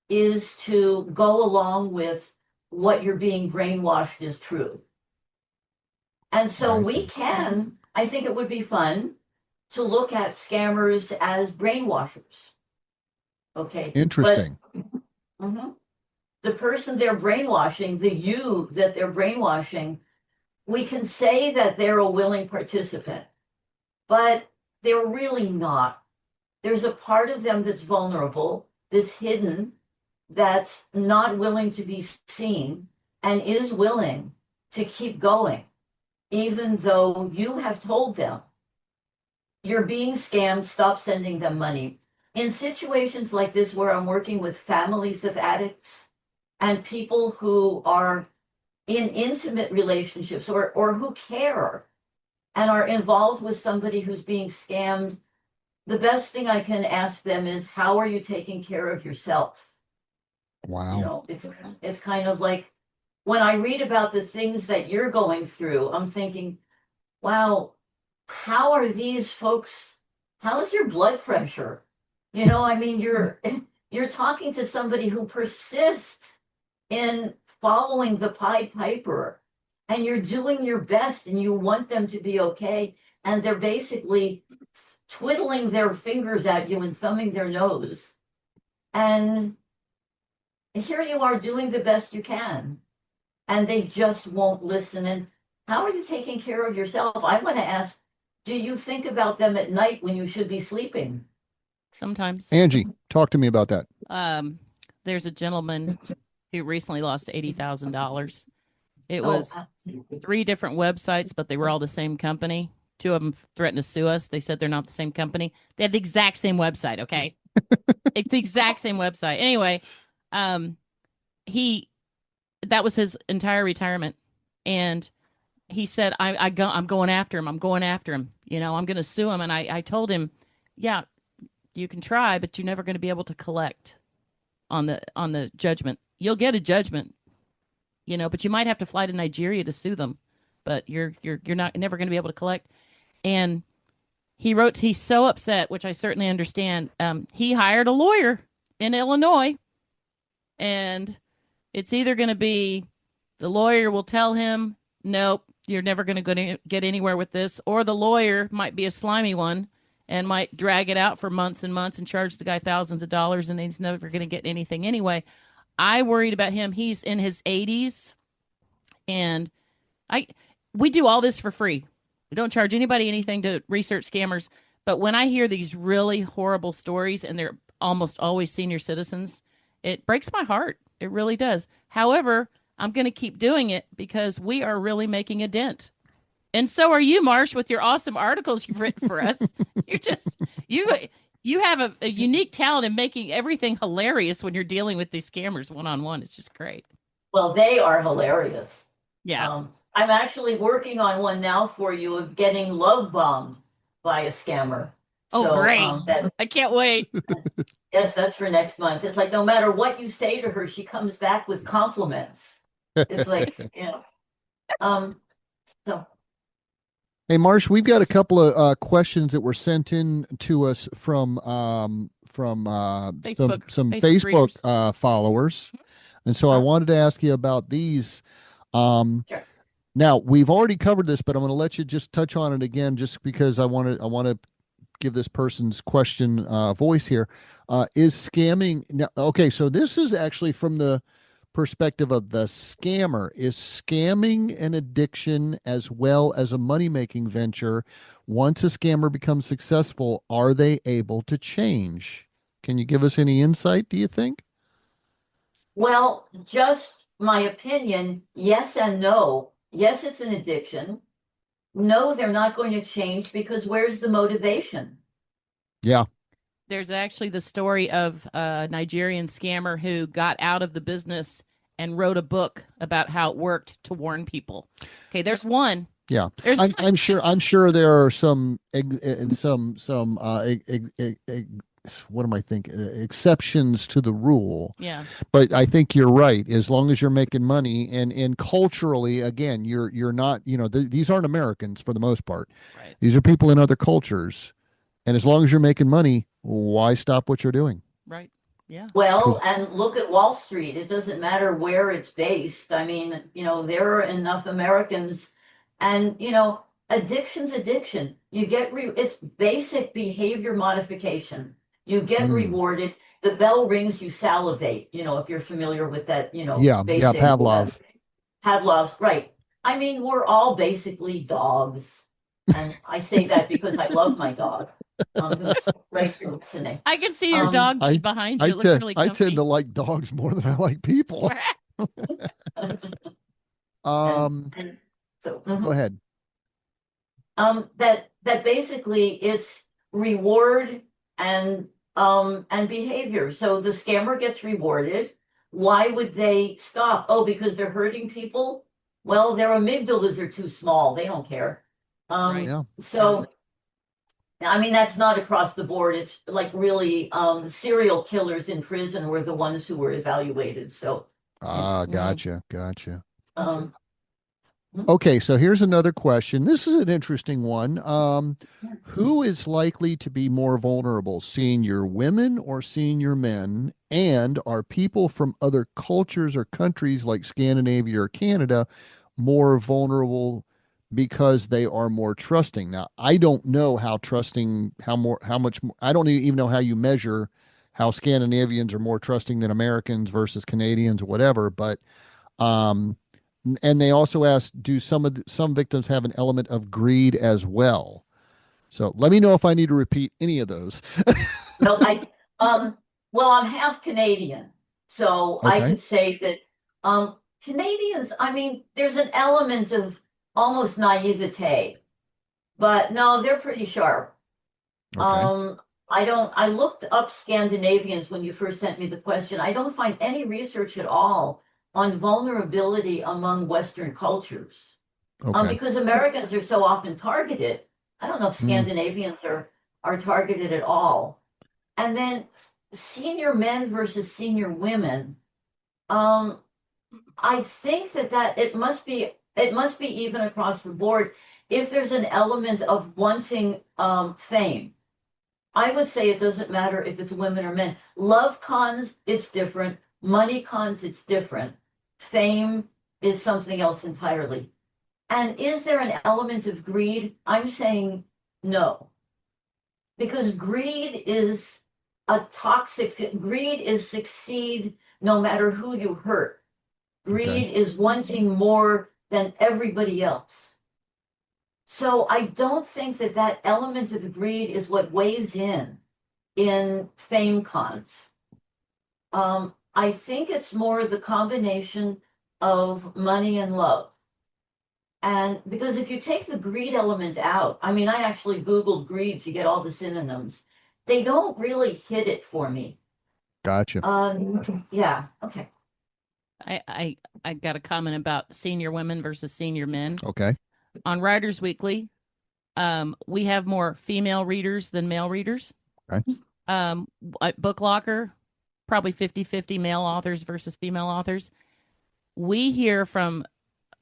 is to go along with what you're being brainwashed is true. And so I think it would be fun to look at scammers as brainwashers. Okay. Interesting. But the person they're brainwashing, the you that they're brainwashing, we can say that they're a willing participant, but they're really not. There's a part of them that's vulnerable, that's hidden, that's not willing to be seen, and is willing to keep going, even though you have told them, you're being scammed, stop sending them money. In situations like this, where I'm working with families of addicts and people who are in intimate relationships or who care and are involved with somebody who's being scammed, the best thing I can ask them is, how are you taking care of yourself? Wow. It's kind of like when I read about the things that you're going through, I'm thinking, wow, how are these folks, how's your blood pressure? I mean, you're talking to somebody who persists in following the Pied Piper, and you're doing your best and you want them to be okay, and they're basically twiddling their fingers at you and thumbing their nose. And here you are doing the best you can, and they just won't listen. And how are you taking care of yourself? I want to ask, do you think about them at night when you should be sleeping? Sometimes. Angie, talk to me about that. There's a gentleman who recently lost $80,000. It was 3 different websites, but they were all the same company. 2 of them threatened to sue us. They said they're not the same company. They have the exact same website, okay? It's the exact same website. Anyway, that was his entire retirement. And he said, I'm going after him. I'm going after him. I'm going to sue him. And I told him, yeah, you can try, but you're never going to be able to collect on the judgment. You'll get a judgment, but you might have to fly to Nigeria to sue them, but you're never going to be able to collect. And he wrote, he's so upset, which I certainly understand. He hired a lawyer in Illinois, and it's either going to be the lawyer will tell him, nope, you're never going to get anywhere with this, or the lawyer might be a slimy one and might drag it out for months and months and charge the guy thousands of dollars, and he's never going to get anything anyway. I worried about him. He's in his 80s, and we do all this for free. We don't charge anybody anything to research scammers. But when I hear these really horrible stories, and they're almost always senior citizens, it breaks my heart. It really does. However, I'm going to keep doing it because we are really making a dent. And so are you, Marsh, with your awesome articles you've written for us. You're just, you have a unique talent in making everything hilarious when you're dealing with these scammers one-on-one. It's just great. Well, they are hilarious. Yeah. I'm actually working on one now for you of getting love bombed by a scammer. Oh, So, great. I can't wait. Yes, that's for next month. It's like no matter what you say to her, she comes back with compliments. It's like, so. Hey, Marsh, we've got a couple of questions that were sent in to us from Facebook, some Facebook followers, and so I wanted to ask you about these. Sure. Now, we've already covered this, but I'm going to let you just touch on it again, just because I want to give this person's question voice here. Is scamming now? Okay, so this is actually from the perspective of the scammer. Is scamming an addiction as well as a money-making venture? Once a scammer becomes successful, are they able to change? Can you give us any insight, do you think? Well, just my opinion, yes and no. Yes, it's an addiction. No, they're not going to change because where's the motivation? Yeah. There's actually the story of a Nigerian scammer who got out of the business and wrote a book about how it worked to warn people. Okay, there's one. Yeah, I'm sure there are some what am I thinking? Exceptions to the rule. Yeah. But I think you're right. As long as you're making money, and culturally, again, you're not. These aren't Americans for the most part. Right. These are people in other cultures, and as long as you're making money, why stop what you're doing? Right. Yeah. Well, and look at Wall Street. It doesn't matter where it's based. I mean, there are enough Americans, and addiction's addiction. You get it's basic behavior modification. You get rewarded. The bell rings, you salivate. If you're familiar with that, basic, Pavlov. Pavlov's, right. I mean, we're all basically dogs. And I say that because I love my dog. Who's right here listening. I can see your dog behind you. It looks really comfy. I tend to like dogs more than I like people. Go ahead. That basically it's reward and behavior. So the scammer gets rewarded. Why would they stop? Oh, because they're hurting people? Well, their amygdalas are too small. They don't care. So, I mean, that's not across the board. It's like really serial killers in prison were the ones who were evaluated. So. Gotcha. Okay, so here's another question. This is an interesting one. Who is likely to be more vulnerable, senior women or senior men? And are people from other cultures or countries like Scandinavia or Canada more vulnerable because they are more trusting? Now, I don't know how trusting, how much more, I don't even know how you measure how Scandinavians are more trusting than Americans versus Canadians or whatever, but and they also asked, do some victims have an element of greed as well? So let me know if I need to repeat any of those. No, well, I'm half Canadian, so okay. I could say that Canadians, I mean, there's an element of almost naivete, but no, they're pretty sharp. Okay. I looked up Scandinavians when you first sent me the question. I don't find any research at all on vulnerability among Western cultures. Okay. Because Americans are so often targeted. I don't know if Scandinavians are targeted at all. And then senior men versus senior women. I think that it must be even across the board. If there's an element of wanting fame, I would say it doesn't matter if it's women or men. Love cons, it's different. Money cons, it's different. Fame is something else entirely. And is there an element of greed? I'm saying no. Because greed is a toxic, greed is succeed no matter who you hurt. Greed is wanting more than everybody else. So I don't think that that element of greed is what weighs in fame cons. I think it's more the combination of money and love. And because if you take the greed element out, I mean, I actually Googled greed to get all the synonyms. They don't really hit it for me. Gotcha. Yeah. Okay. I got a comment about senior women versus senior men. Okay. On Writers Weekly, we have more female readers than male readers. Right. At Book Locker, probably 50-50 male authors versus female authors. We hear from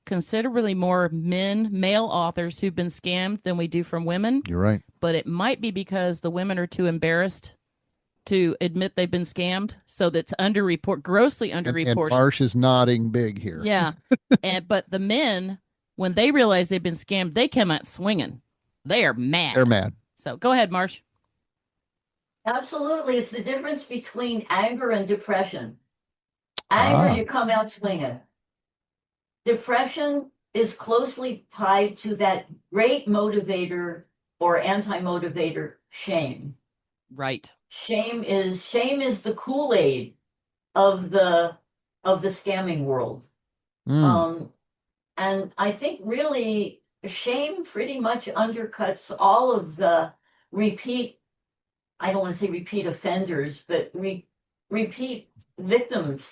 considerably more male authors who've been scammed than we do from women. You're right. But it might be because the women are too embarrassed to admit they've been scammed, so that's grossly underreported. And Marsh is nodding big here. Yeah. But the men, when they realize they've been scammed, they come out swinging. They are mad. They're mad. So go ahead, Marsh. Absolutely. It's the difference between anger and depression. Anger, you come out swinging. Depression is closely tied to that great motivator or anti-motivator, shame. Right. Shame is the Kool-Aid of the scamming world. And I think really shame pretty much undercuts all of the I don't want to say repeat offenders, but repeat victims.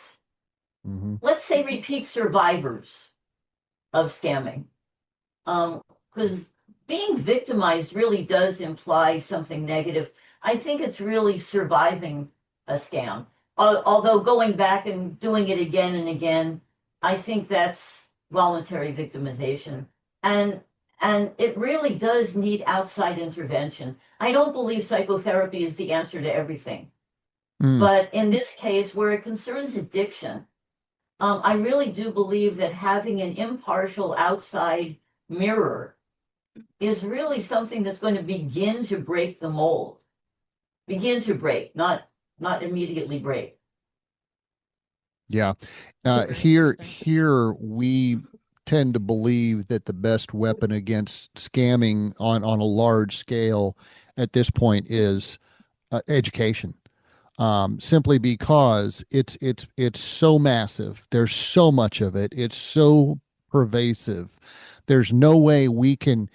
Let's say repeat survivors of scamming. Because being victimized really does imply something negative. I think it's really surviving a scam. Although going back and doing it again and again, I think that's voluntary victimization. And it really does need outside intervention. I don't believe psychotherapy is the answer to everything. But in this case, where it concerns addiction, I really do believe that having an impartial outside mirror is really something that's going to begin to break the mold. Begin to break, not immediately break. Yeah. Here we tend to believe that the best weapon against scamming on a large scale at this point is education. Simply because it's so massive. There's so much of it. It's so pervasive. There's no way we can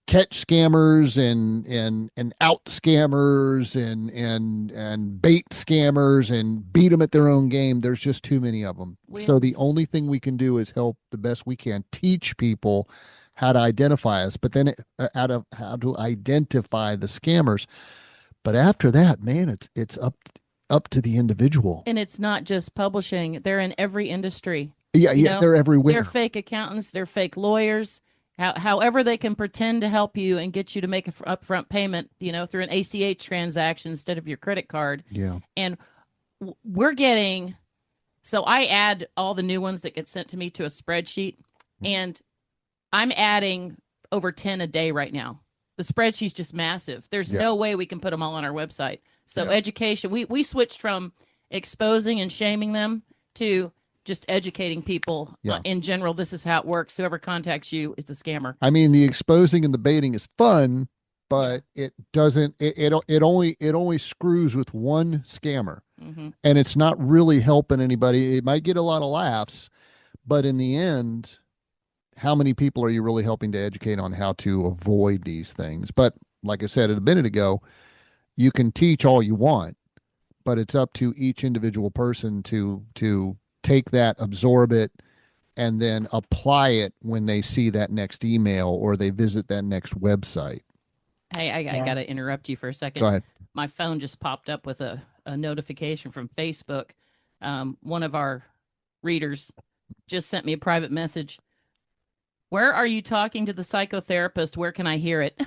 catch scammers and out scammers and bait scammers and beat them at their own game. There's just too many of them. So the only thing we can do is help the best we can, teach people how to identify us, but then how to identify the scammers. But after that, man, it's up to the individual. And it's not just publishing. They're in every industry. Yeah, they're everywhere. They're fake accountants. They're fake lawyers. However they can pretend to help you and get you to make an upfront payment, through an ACH transaction instead of your credit card. Yeah. And we're getting, so I add all the new ones that get sent to me to a spreadsheet, and I'm adding over 10 a day right now. The spreadsheet's just massive. There's no way we can put them all on our website. So education, we switched from exposing and shaming them to just educating people in general. This is how it works. Whoever contacts you is a scammer. I mean, the exposing and the baiting is fun, but it doesn't. It only screws with one scammer, and it's not really helping anybody. It might get a lot of laughs, but in the end, how many people are you really helping to educate on how to avoid these things? But like I said a minute ago, you can teach all you want, but it's up to each individual person to take that, absorb it, and then apply it when they see that next email or they visit that next website. Hey, I got to interrupt you for a second. Go ahead. My phone just popped up with a notification from Facebook. One of our readers just sent me a private message. Where are you talking to the psychotherapist? Where can I hear it?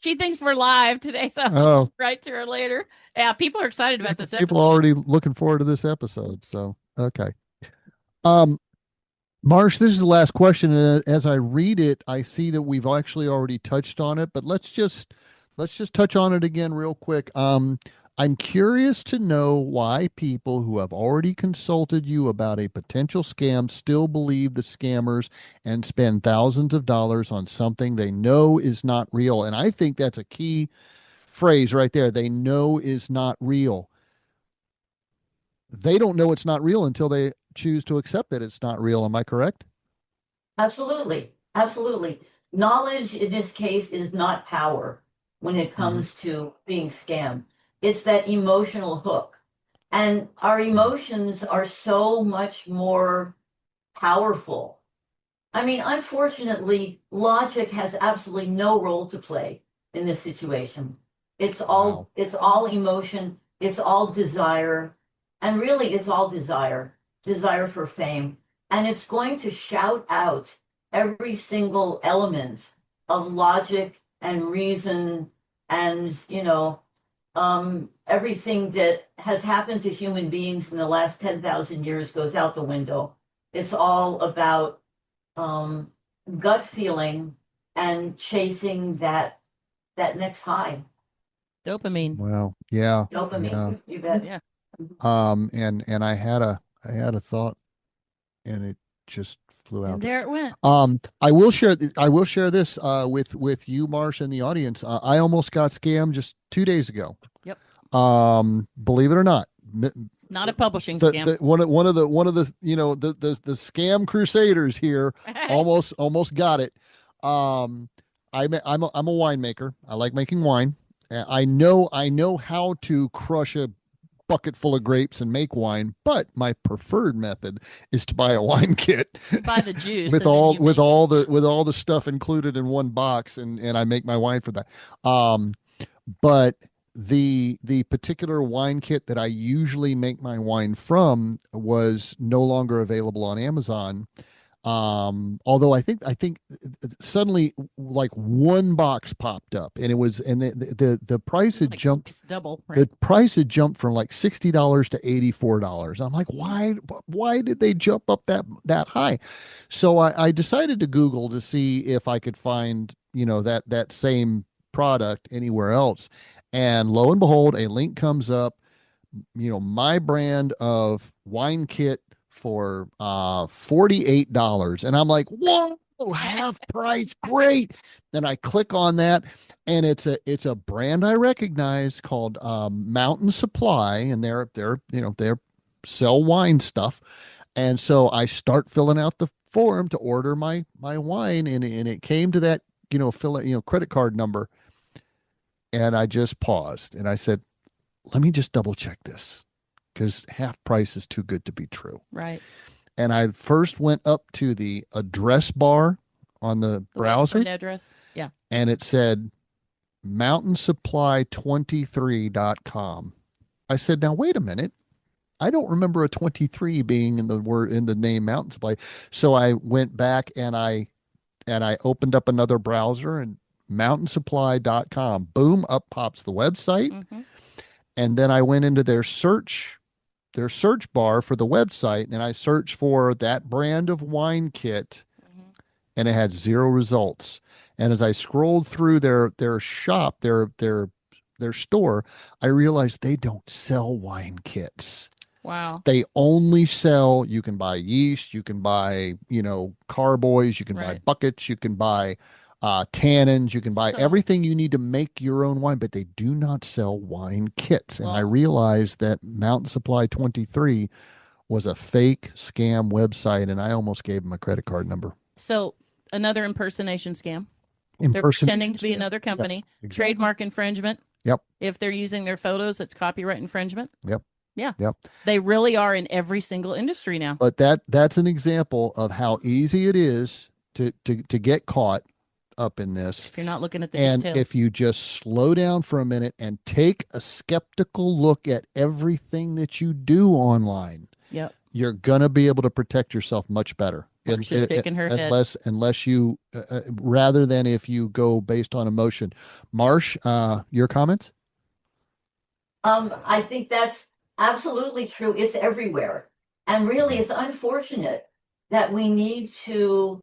She thinks we're live today, so I'll write to her later. Yeah, people are excited about this episode. People are already looking forward to this episode, so okay. Marsh, this is the last question. And as I read it, I see that we've actually already touched on it, but let's just touch on it again real quick. I'm curious to know why people who have already consulted you about a potential scam still believe the scammers and spend thousands of dollars on something they know is not real. And I think that's a key phrase right there. They know is not real. They don't know it's not real until they choose to accept that it's not real. Am I correct? Absolutely. Absolutely. Knowledge in this case is not power when it comes to being scammed. It's that emotional hook. And our emotions are so much more powerful. I mean, unfortunately, logic has absolutely no role to play in this situation. Wow. It's all emotion, it's all desire, and really it's all desire for fame. And it's going to shout out every single element of logic and reason and, everything that has happened to human beings in the last 10,000 years goes out the window. It's all about um, gut feeling and chasing that next high. Dopamine. Well, yeah, Dopamine, you bet. Yeah. and I had a thought, and it just flew And out. there it went. I will share this with you, Marsh, and the audience. I almost got scammed just 2 days ago. Yep. Believe it or not, Not a publishing the, scam. the one of the the scam crusaders here almost got it. I'm a winemaker. I like making wine. I know how to crush a bucket full of grapes and make wine, but my preferred method is to buy a wine kit You buy the juice with and then all you with make all it. the stuff included in one box, and I make my wine for that. But the particular wine kit that I usually make my wine from was no longer available on Amazon. Although I think suddenly like one box popped up, and it was, and the price had Like jumped. it's double, The right? price had jumped from like $60 to $84. I'm like, why did they jump up that high? So I decided to Google to see if I could find, that same product anywhere else. And lo and behold, a link comes up, my brand of wine kit for $48. And I'm like, whoa, half price, great. Then I click on that, and it's a brand I recognize called Mountain Supply, and they're sell wine stuff. And so I start filling out the form to order my wine, and it came to that, fill it, credit card number. And I just paused and I said, let me just double check this, because half price is too good to be true. Right. And I first went up to the address bar on the The browser, website address. Yeah. and it said mountainsupply23.com. I said, now wait a minute. I don't remember a 23 being in the name Mountain Supply. So I went back and I opened up another browser, and mountainsupply.com. Boom, up pops the website. Mm-hmm. And then I went into their search bar for the website, and I searched for that brand of wine kit, Mm-hmm. and it had zero results. And as I scrolled through their shop, their store, I realized they don't sell wine kits. Wow. They only sell, you can buy yeast, you can buy, carboys, you can buy Right. buckets, you can buy tannins, you can buy So- everything you need to make your own wine, but they do not sell wine kits. And I Well- realized that Mountain Supply 23 was a fake scam website, and I almost gave them a credit card number. So another impersonation scam. They're pretending to be another company. Yes, exactly. Trademark infringement. Yep. If they're using their photos, it's copyright infringement. Yep. Yeah. Yep. They really are in every single industry now. But that's an example of how easy it is to get caught up in this. If you're not looking at the And details. if you just slow down for a minute and take a skeptical look at everything that you do online, Yep. you're gonna be able to protect yourself much better. Marsh is shaking her head. Unless you, rather than if you go based on emotion. Marsh, your comments? I think that's absolutely true. It's everywhere. And really, it's unfortunate that we need to,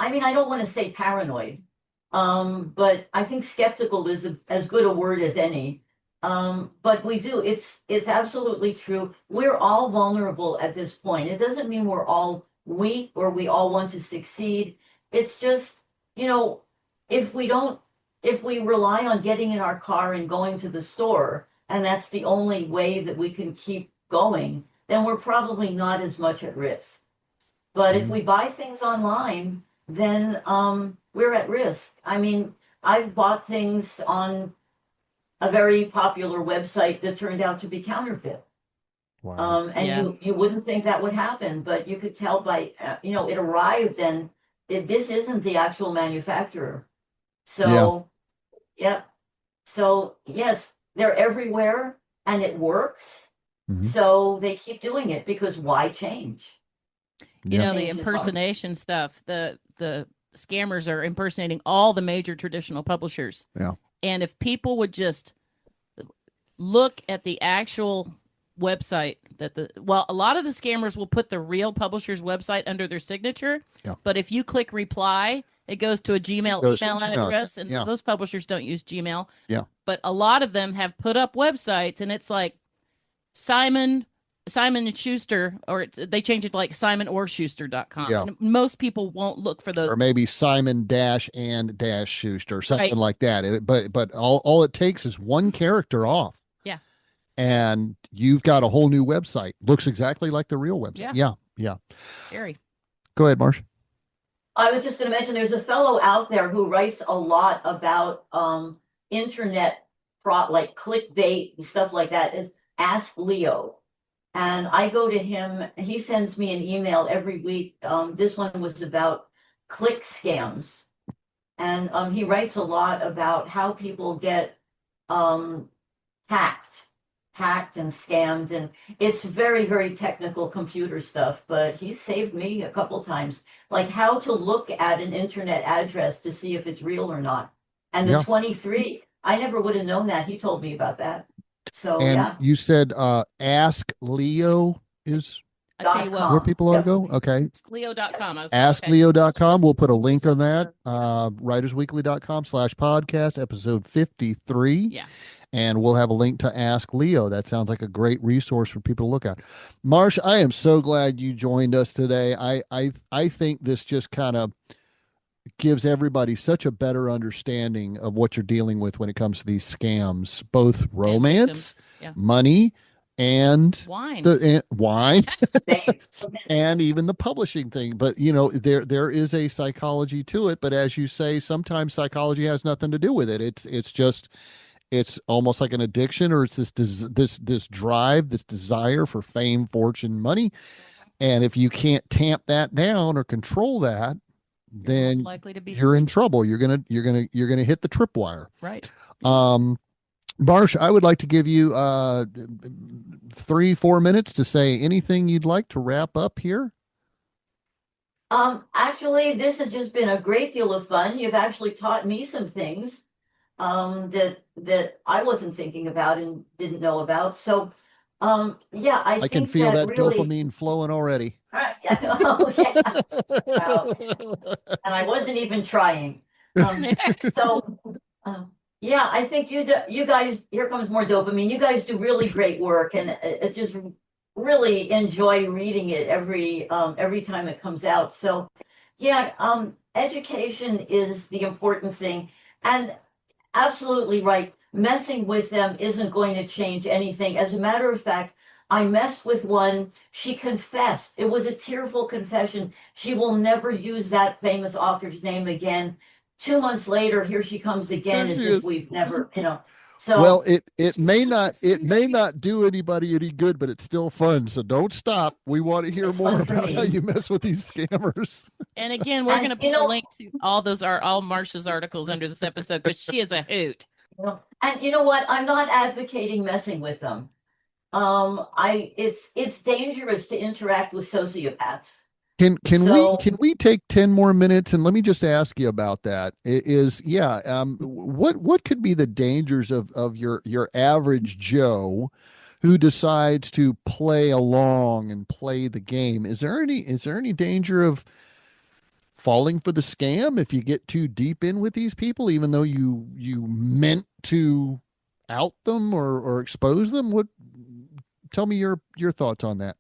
I mean, I don't want to say paranoid, but I think skeptical is as good a word as any. But we do, it's absolutely true. We're all vulnerable at this point. It doesn't mean we're all weak or we all want to succeed. It's just, you know, if we don't, if we rely on getting in our car and going to the store, and that's the only way that we can keep going, then we're probably not as much at risk. But if we buy things online, then we're at risk. I mean, I've bought things on a very popular website that turned out to be counterfeit. Wow. And Yeah. you wouldn't think that would happen, but you could tell by, you know, it arrived and this isn't the actual manufacturer. So, yep. So, yes, they're everywhere and it works. Mhm. So they keep doing it because why change? You know, the Change is hard. impersonation stuff, the scammers are impersonating all the major traditional publishers. Yeah. And if people would just look at the actual website a lot of the scammers will put the real publisher's website under their signature. Yeah. But if you click reply, it goes to a Gmail Goes to email Gmail. address, and Yeah. those publishers don't use Gmail. Yeah. But a lot of them have put up websites, and it's like Simon and Schuster, or they change it to like SimonOrSchuster.com. Yeah. And most people won't look for those. Or maybe Simon and Schuster, something Right. like that. But all it takes is one character off. Yeah. And you've got a whole new website. Looks exactly like the real website. Yeah. Yeah. Scary. Go ahead, Marsh. I was just going to mention there's a fellow out there who writes a lot about internet like clickbait and stuff like that. Is Ask Leo. And I go to him, he sends me an email every week. This one was about click scams. And he writes a lot about how people get hacked and scammed. And it's very, very technical computer stuff, but he saved me a couple times, like how to look at an internet address to see if it's real or not. And the Yeah. 23, I never would have known that. He told me about that. So And yeah. you said Ask Leo is I tell you .com. what, where people ought to Yep. go. Okay. it's Leo.com. AskLeo.com. We'll put a link on that. WritersWeekly.com/podcast, episode 53. Yeah. And we'll have a link to Ask Leo. That sounds like a great resource for people to look at. Marsh, I am so glad you joined us today. I think this just kind of gives everybody such a better understanding of what you're dealing with when it comes to these scams, both romance, Yeah. money, and Wine. wine, Thanks. and even the publishing thing. But you know, there is a psychology to it. But as you say, sometimes psychology has nothing to do with it. It's almost like an addiction, or it's this drive, this desire for fame, fortune, money. And if you can't tamp that down or control that, You're then most likely to be you're in screwed. trouble. You're gonna hit the tripwire. Right. Marsh, I would like to give you 3-4 minutes to say anything you'd like to wrap up here. Actually, this has just been a great deal of fun. You've actually taught me some things that I wasn't thinking about and didn't know about. So yeah, I I can think feel that really, dopamine flowing already. Oh, yeah. And I wasn't even trying. So yeah, I think you guys, here comes more dopamine. You guys do really great work, and it just really enjoy reading it every time it comes out. So yeah, education is the important thing, and absolutely right. Messing with them isn't going to change anything. As a matter of fact, I messed with one. She confessed. It was a tearful confession. She will never use that famous author's name again. 2 months later, here she comes again, There as she if is. we've never, So Well, it may not do anybody any good, but it's still fun. So don't stop. We want to hear It's more fun for about me. how you mess with these scammers. And again, we're And, going to you put a know- link to all Marsh's articles under this episode because she is a hoot. And you know what? I'm not advocating messing with them. It's dangerous to interact with sociopaths. Can So- we take 10 more minutes, and let me just ask you about that. What could be the dangers of your average Joe who decides to play along and play the game. Is there any danger of falling for the scam if you get too deep in with these people, even though you meant to out them or expose them? Tell me your thoughts on that.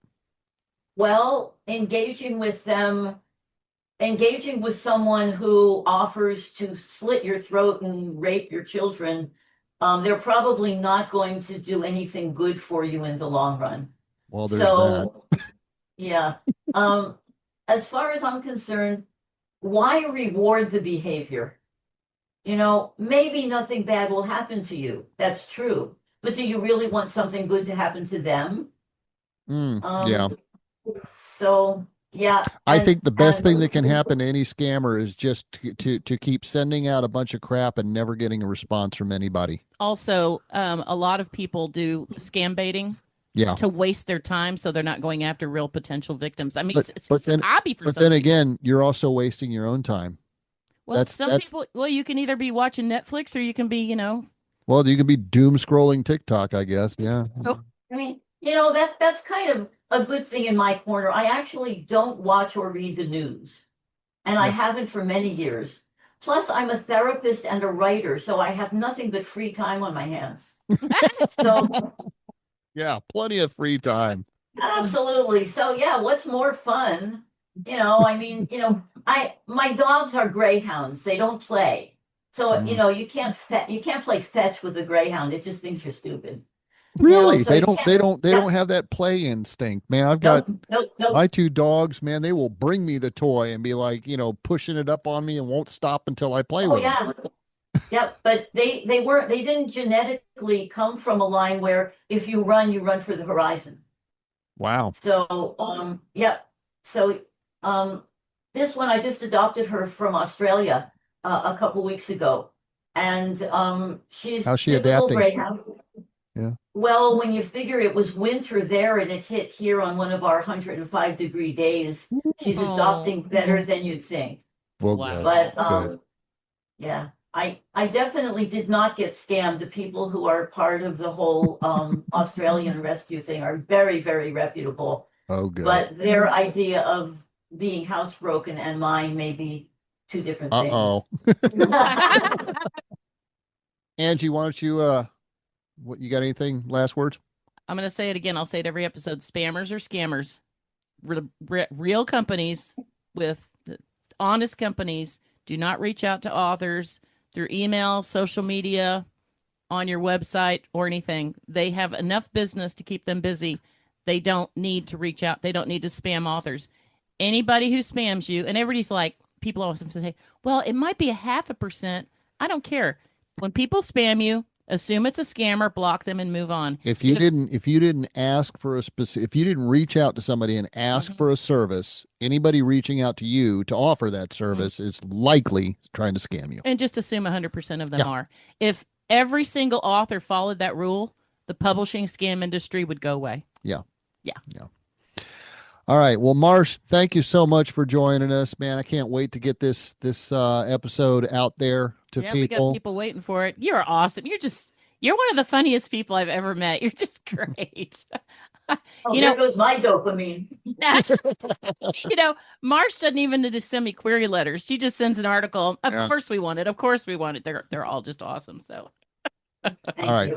Well, engaging with someone who offers to slit your throat and rape your children, they're probably not going to do anything good for you in the long run. Well, there's that. Yeah. As far as I'm concerned, why reward the behavior? Maybe nothing bad will happen to you. That's true. But do you really want something good to happen to them? Yeah. So, yeah. I think the best thing that can happen to any scammer is just to keep sending out a bunch of crap and never getting a response from anybody. Also, a lot of people do scam baiting to waste their time, so they're not going after real potential victims. I mean, it's a hobby for some people. But then again, you're also wasting your own time. Well, people, you can either be watching Netflix or you can be, Well, you can be doom scrolling TikTok, I guess. Yeah. I mean, that's kind of a good thing in my corner. I actually don't watch or read the news, and I haven't for many years. Plus, I'm a therapist and a writer, so I have nothing but free time on my hands. So, yeah, plenty of free time. Absolutely. So, yeah, what's more fun? My dogs are greyhounds. They don't play. So, you can't play fetch with a greyhound. It just thinks you're stupid. Really? So they don't have that play instinct, man. I've got my two dogs, man, they will bring me the toy and be like, pushing it up on me and won't stop until I play with them. Yeah, but they didn't genetically come from a line where if you run for the horizon. Wow. So, So, this one, I just adopted her from Australia a couple weeks ago. And how's she adapting? Greyhound. Yeah. Well, when you figure it was winter there and it hit here on one of our 105-degree days, she's adopting better than you'd think. Well, wow. But yeah, I definitely did not get scammed. The people who are part of the whole Australian rescue thing are very, very reputable. Oh, good. But their idea of being housebroken and mine may be two different things. Angie, why don't you you got anything last words? I'm going to say it again. I'll say it every episode. Spammers or scammers, real companies with honest companies do not reach out to authors through email, social media, on your website or anything. They have enough business to keep them busy. They don't need to reach out. They don't need to spam authors. Anybody who spams you, and everybody's like, people always say, well, it might be 0.5%. I don't care. When people spam you, assume it's a scammer, block them, and move on. If you didn't ask for if you didn't reach out to somebody and ask for a service, anybody reaching out to you to offer that service is likely trying to scam you. And just assume 100% of them are. If every single author followed that rule, the publishing scam industry would go away. Yeah. Yeah. All right. Well, Marsh, thank you so much for joining us, man. I can't wait to get this episode out there to people. We got people waiting for it. You're awesome. You're one of the funniest people I've ever met. You're just great. There goes my dopamine. Marsh doesn't even need to send me query letters. She just sends an article. Of course we want it. Of course we want it. They're all just awesome. So, all right.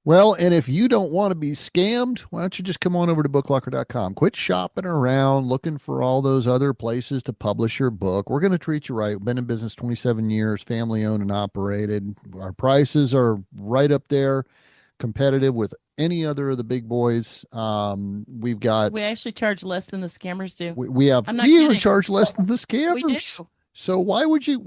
Well, and if you don't want to be scammed, why don't you just come on over to booklocker.com. Quit shopping around looking for all those other places to publish your book. We're going to treat you right. Been in business 27 years, family owned and operated. Our prices are right up there, competitive with any other of the big boys. We actually charge less than the scammers do. We even charge less than the scammers. We do. So why would you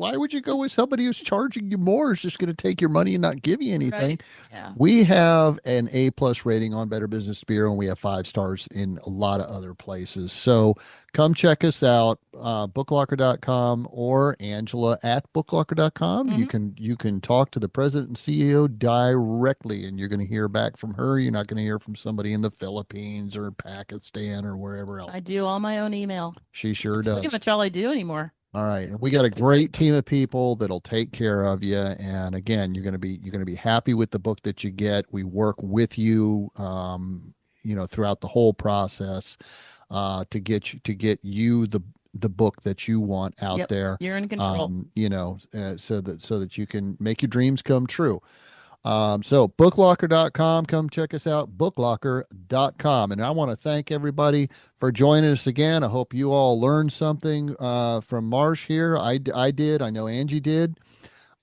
go with somebody who's charging you more, is just going to take your money and not give you anything? Right. Yeah. We have an A+ rating on Better Business Bureau, and we have 5 stars in a lot of other places. So come check us out, booklocker.com or Angela at booklocker.com. You can talk to the president and CEO directly, and you're going to hear back from her. You're not going to hear from somebody in the Philippines or Pakistan or wherever else. I do all my own email. She sure does. Pretty much all I do anymore. All right. And we got a great team of people that'll take care of you. And again, you're going to be happy with the book that you get. We work with you, throughout the whole process, to get you the book that you want out Yep, there. you're in control. So that you can make your dreams come true. So booklocker.com, come check us out, booklocker.com. And I want to thank everybody for joining us again. I hope you all learned something from Marsh here. I did. I know Angie did.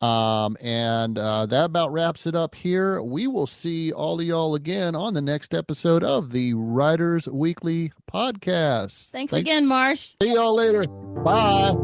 And that about wraps it up here. We will see all of y'all again on the next episode of the Writers Weekly Podcast. Thanks again, Marsh. See y'all later. Bye.